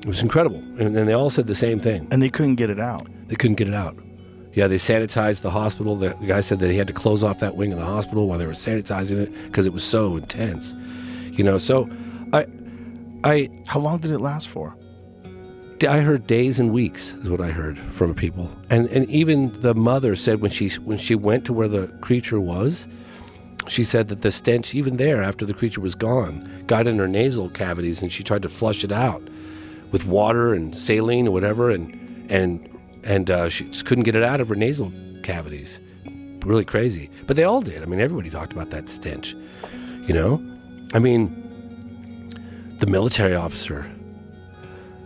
Speaker 7: It was incredible. And they all said the same thing.
Speaker 2: And they couldn't get it out.
Speaker 7: They couldn't get it out. Yeah, they sanitized the hospital. The guy said that he had to close off that wing of the hospital while they were sanitizing it because it was so intense. So
Speaker 2: How long did it last for?
Speaker 7: I heard days and weeks is what I heard from people. And even the mother said when she went to where the creature was, she said that the stench, even there after the creature was gone, got in her nasal cavities, and she tried to flush it out with water and saline or whatever, and and she just couldn't get it out of her nasal cavities. Really crazy. But they all did. I mean, everybody talked about that stench, you know? I mean, the military officer,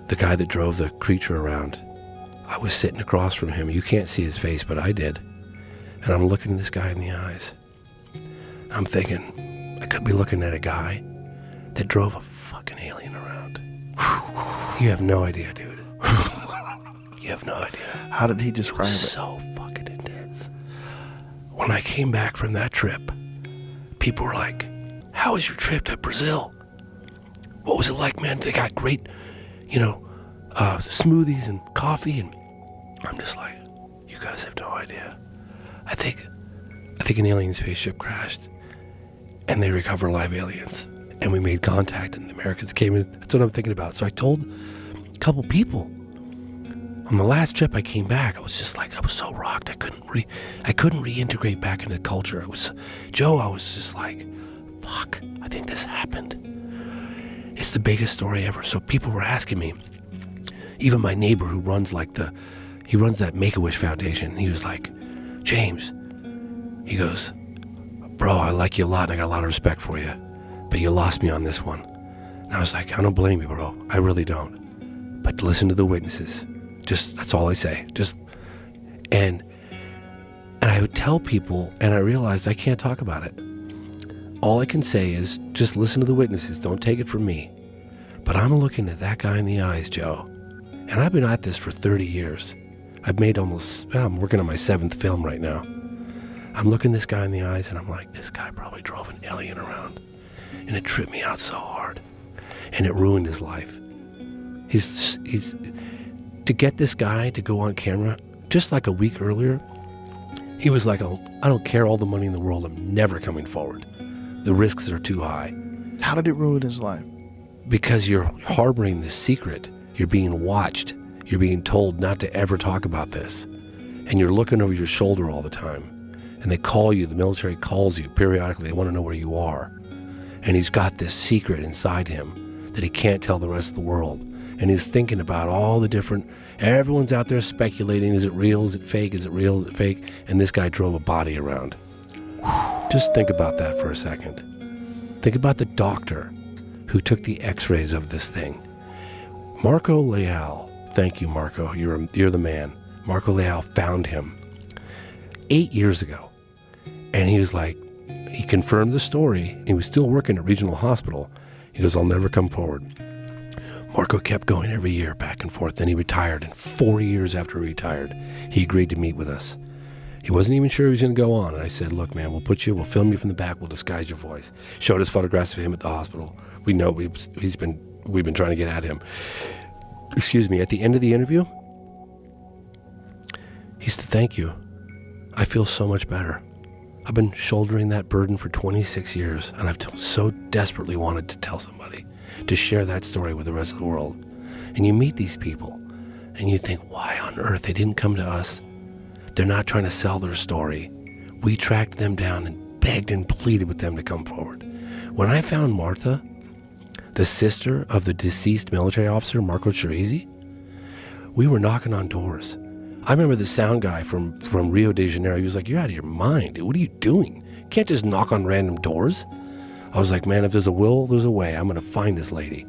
Speaker 7: the guy that drove the creature around, I was sitting across from him. You can't see his face, but I did. And I'm looking this guy in the eyes. I'm thinking, I could be looking at a guy that drove a fucking alien around. You have no idea, dude. You have no idea.
Speaker 2: How did he describe it?
Speaker 7: So fucking intense. When I came back from that trip, people were like, how was your trip to Brazil? What was it like, man? They got great, smoothies and coffee. And I'm just like, you guys have no idea. I think an alien spaceship crashed and they recover live aliens. And we made contact and the Americans came in. That's what I'm thinking about. So I told a couple people. On the last trip I came back, I was just like, I was so rocked. I couldn't reintegrate back into the culture. I was just like, fuck, I think this happened. It's the biggest story ever. So people were asking me, even my neighbor who runs that Make-A-Wish Foundation, he was like, James, he goes, bro, I like you a lot and I got a lot of respect for you, but you lost me on this one. And I was like, I don't blame you, bro. I really don't. But listen to the witnesses. Just, that's all I say. And I would tell people, and I realized I can't talk about it. All I can say is just listen to the witnesses. Don't take it from me. But I'm looking at that guy in the eyes, Joe. And I've been at this for 30 years. I'm working on my 7th film right now. I'm looking this guy in the eyes and I'm like, this guy probably drove an alien around. And it tripped me out so hard. And it ruined his life. He's to get this guy to go on camera, just like a week earlier, he was like, oh, I don't care all the money in the world. I'm never coming forward. The risks are too high.
Speaker 2: How did it ruin his life?
Speaker 7: Because you're harboring this secret. You're being watched. You're being told not to ever talk about this. And you're looking over your shoulder all the time. And they call you, the military calls you periodically. They want to know where you are. And he's got this secret inside him that he can't tell the rest of the world. And he's thinking about all the different, everyone's out there speculating, is it real, is it fake, is it real, is it fake? And this guy drove a body around. Just think about that for a second. Think about the doctor who took the x-rays of this thing. Marco Leal, thank you, Marco, you're the man. Marco Leal found him 8 years ago. And he was like, he confirmed the story. He was still working at Regional Hospital. He goes, I'll never come forward. Marco kept going every year back and forth. Then he retired. And 4 years after he retired, he agreed to meet with us. He wasn't even sure he was going to go on. And I said, look, man, we'll film you from the back. We'll disguise your voice. Showed us photographs of him at the hospital. We know we've been trying to get at him. Excuse me. At the end of the interview, he said, thank you. I feel so much better. I've been shouldering that burden for 26 years, and I've so desperately wanted to tell somebody, to share that story with the rest of the world. And you meet these people, and you think, why on earth they didn't come to us? They're not trying to sell their story. We tracked them down and begged and pleaded with them to come forward. When I found Marta, the sister of the deceased military officer, Marco Chirizi, we were knocking on doors. I remember the sound guy from Rio de Janeiro. He was like, you're out of your mind, dude. What are you doing? You can't just knock on random doors. I was like, man, if there's a will, there's a way. I'm going to find this lady.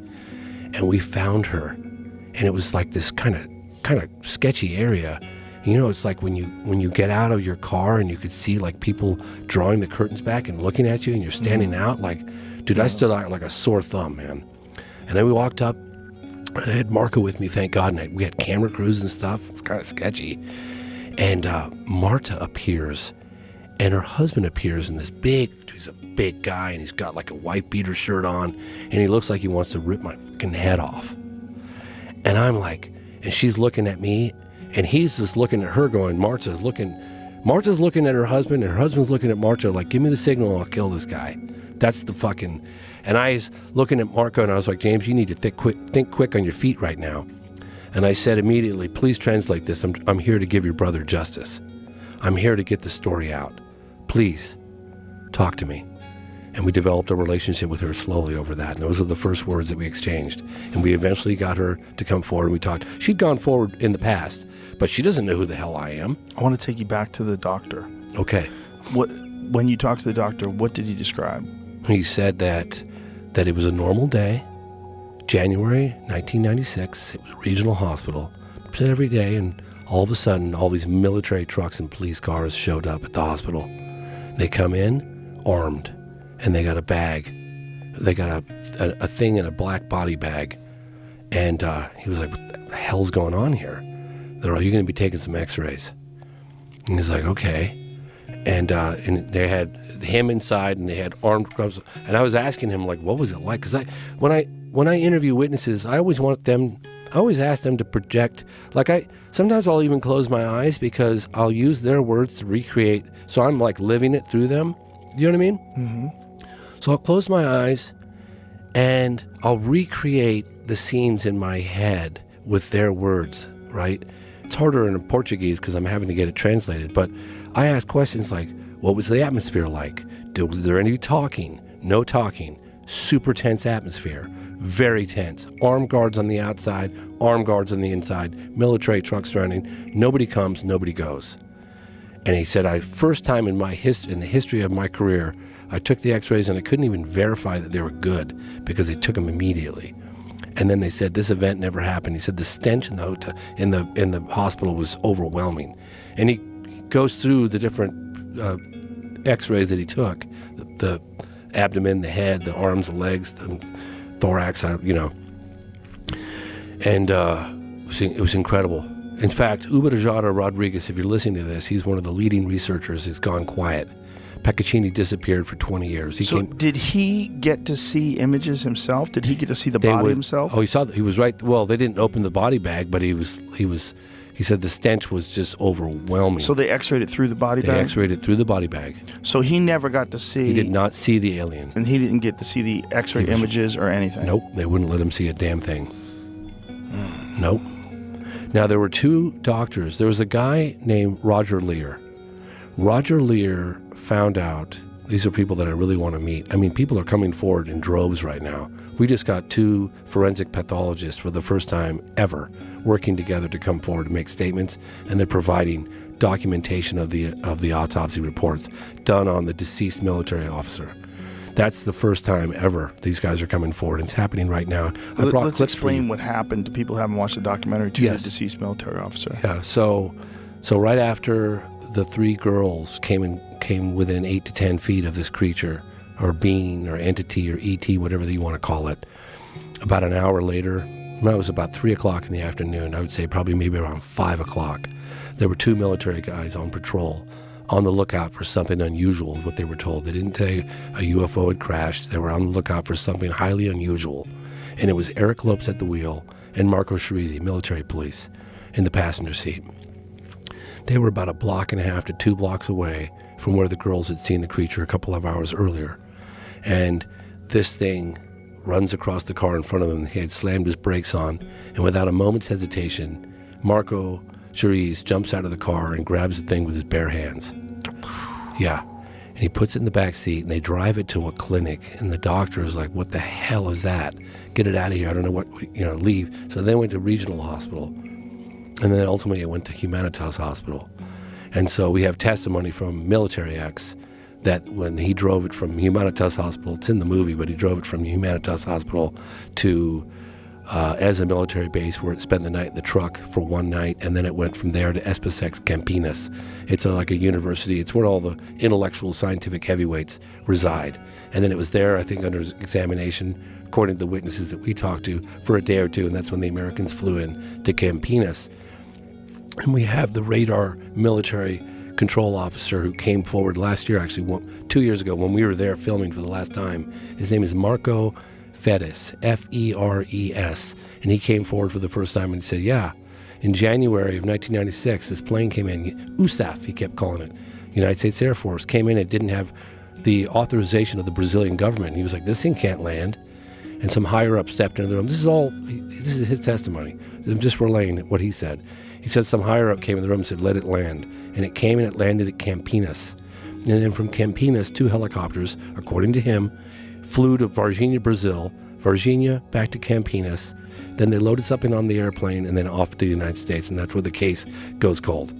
Speaker 7: And we found her. And it was like this kind of sketchy area. You know, it's like when you get out of your car and you could see like people drawing the curtains back and looking at you and you're standing out like, dude, I stood out like a sore thumb, man. And then we walked up. I had Marco with me, thank God, and we had camera crews and stuff. It's kind of sketchy. And Marta appears, and her husband appears in this he's a big guy, and he's got like a white beater shirt on, and he looks like he wants to rip my fucking head off. And I'm like, and she's looking at me, and he's just looking at her going, Marta's looking at her husband, and her husband's looking at Marta like, give me the signal, I'll kill this guy. That's the fucking... And I was looking at Marco and I was like, James, you need to think quick on your feet right now. And I said immediately, please translate this. I'm here to give your brother justice. I'm here to get the story out. Please, talk to me. And we developed a relationship with her slowly over that. And those were the first words that we exchanged. And we eventually got her to come forward and we talked. She'd gone forward in the past, but she doesn't know who the hell I am.
Speaker 2: I want to take you back to the doctor.
Speaker 7: Okay.
Speaker 2: When you talked to the doctor, what did he describe?
Speaker 7: He said that it was a normal day, January 1996. It was a regional hospital. He said every day, and all of a sudden, all these military trucks and police cars showed up at the hospital. They come in armed, and they got a bag. They got a thing in a black body bag. And he was like, what the hell's going on here? They're all, you're going to be taking some x-rays. And he's like, okay. And they had him inside, and they had armed clubs. And I was asking him, like, what was it like? Because when I interview witnesses, I always ask them to project. Sometimes I'll even close my eyes because I'll use their words to recreate. So I'm like living it through them. You know what I mean? Mm-hmm. So I'll close my eyes, and I'll recreate the scenes in my head with their words, right? It's harder in Portuguese because I'm having to get it translated, but I ask questions like, what was the atmosphere like? Was there any talking? No talking. Super tense atmosphere. Very tense. Armed guards on the outside, armed guards on the inside, military trucks surrounding. Nobody comes, nobody goes. And he said, first time in the history of my career, I took the x-rays and I couldn't even verify that they were good because they took them immediately. And then they said this event never happened. He said the stench in the hotel, in the hospital was overwhelming. And he goes through the different x-rays that he took, the abdomen, the head, the arms, the legs, the thorax, and it was incredible. In fact, Uberajada Rodriguez, if you're listening to this, he's one of the leading researchers. He's gone quiet. Peccaccini disappeared for 20 years.
Speaker 2: Did he get to see images himself? Did he get to see the body himself?
Speaker 7: Oh, he was right. Well, they didn't open the body bag, but he said the stench was just overwhelming.
Speaker 2: So they x-rayed it through the body bag?
Speaker 7: They x-rayed it through the body bag.
Speaker 2: So he never got to see...
Speaker 7: He did not see the alien.
Speaker 2: And he didn't get to see the x-ray images or anything?
Speaker 7: Nope. They wouldn't let him see a damn thing. Nope. Now, there were two doctors. There was a guy named Roger Lear. Roger Lear found out, these are people that I really want to meet. I mean, people are coming forward in droves right now. We just got two forensic pathologists for the first time ever working together to come forward to make statements, and they're providing documentation of the autopsy reports done on the deceased military officer. That's the first time ever these guys are coming forward. It's happening right now.
Speaker 2: Let's explain what happened to people who haven't watched the documentary to the deceased military officer.
Speaker 7: Yeah, so right after the three girls came within 8 to 10 feet of this creature or being or entity or ET, whatever you want to call it, about an hour later, it was about 3 o'clock in the afternoon, I would say probably maybe around 5 o'clock, there were two military guys on patrol on the lookout for something unusual, what they were told. They didn't say a UFO had crashed. They were on the lookout for something highly unusual. And it was Eric Lopes at the wheel and Marco Chirizi, military police, in the passenger seat. They were about 1.5 blocks to 2 blocks away from where the girls had seen the creature a couple of hours earlier. And this thing runs across the car in front of them. He had slammed his brakes on, and without a moment's hesitation, Marco Chirizi jumps out of the car and grabs the thing with his bare hands. Yeah. And he puts it in the back seat, and they drive it to a clinic, and the doctor is like, what the hell is that? Get it out of here. I don't know what, leave. So they went to regional hospital, and then ultimately it went to Humanitas Hospital. And so we have testimony from Military X that when he drove it from Humanitas Hospital, it's in the movie, but he drove it from Humanitas Hospital to as a military base where it spent the night in the truck for one night, and then it went from there to Espesex Campinas. It's like a university. It's where all the intellectual scientific heavyweights reside. And then it was there, I think, under examination, according to the witnesses that we talked to, for a day or two, and that's when the Americans flew in to Campinas. And we have the radar military control officer who came forward last year, actually 2 years ago when we were there filming for the last time. His name is Marco Feres, F-E-R-E-S, and he came forward for the first time and he said, yeah, in January of 1996, this plane came in, USAF, he kept calling it, United States Air Force, came in and didn't have the authorization of the Brazilian government. He was like, this thing can't land. And some higher up stepped into the room. This is his testimony. I'm just relaying what he said. He said some higher up came in the room and said, let it land. And it came and it landed at Campinas. And then from Campinas, 2 helicopters, according to him, flew to Varginha, Brazil, Varginha back to Campinas. Then they loaded something on the airplane and then off to the United States, and that's where the case goes cold.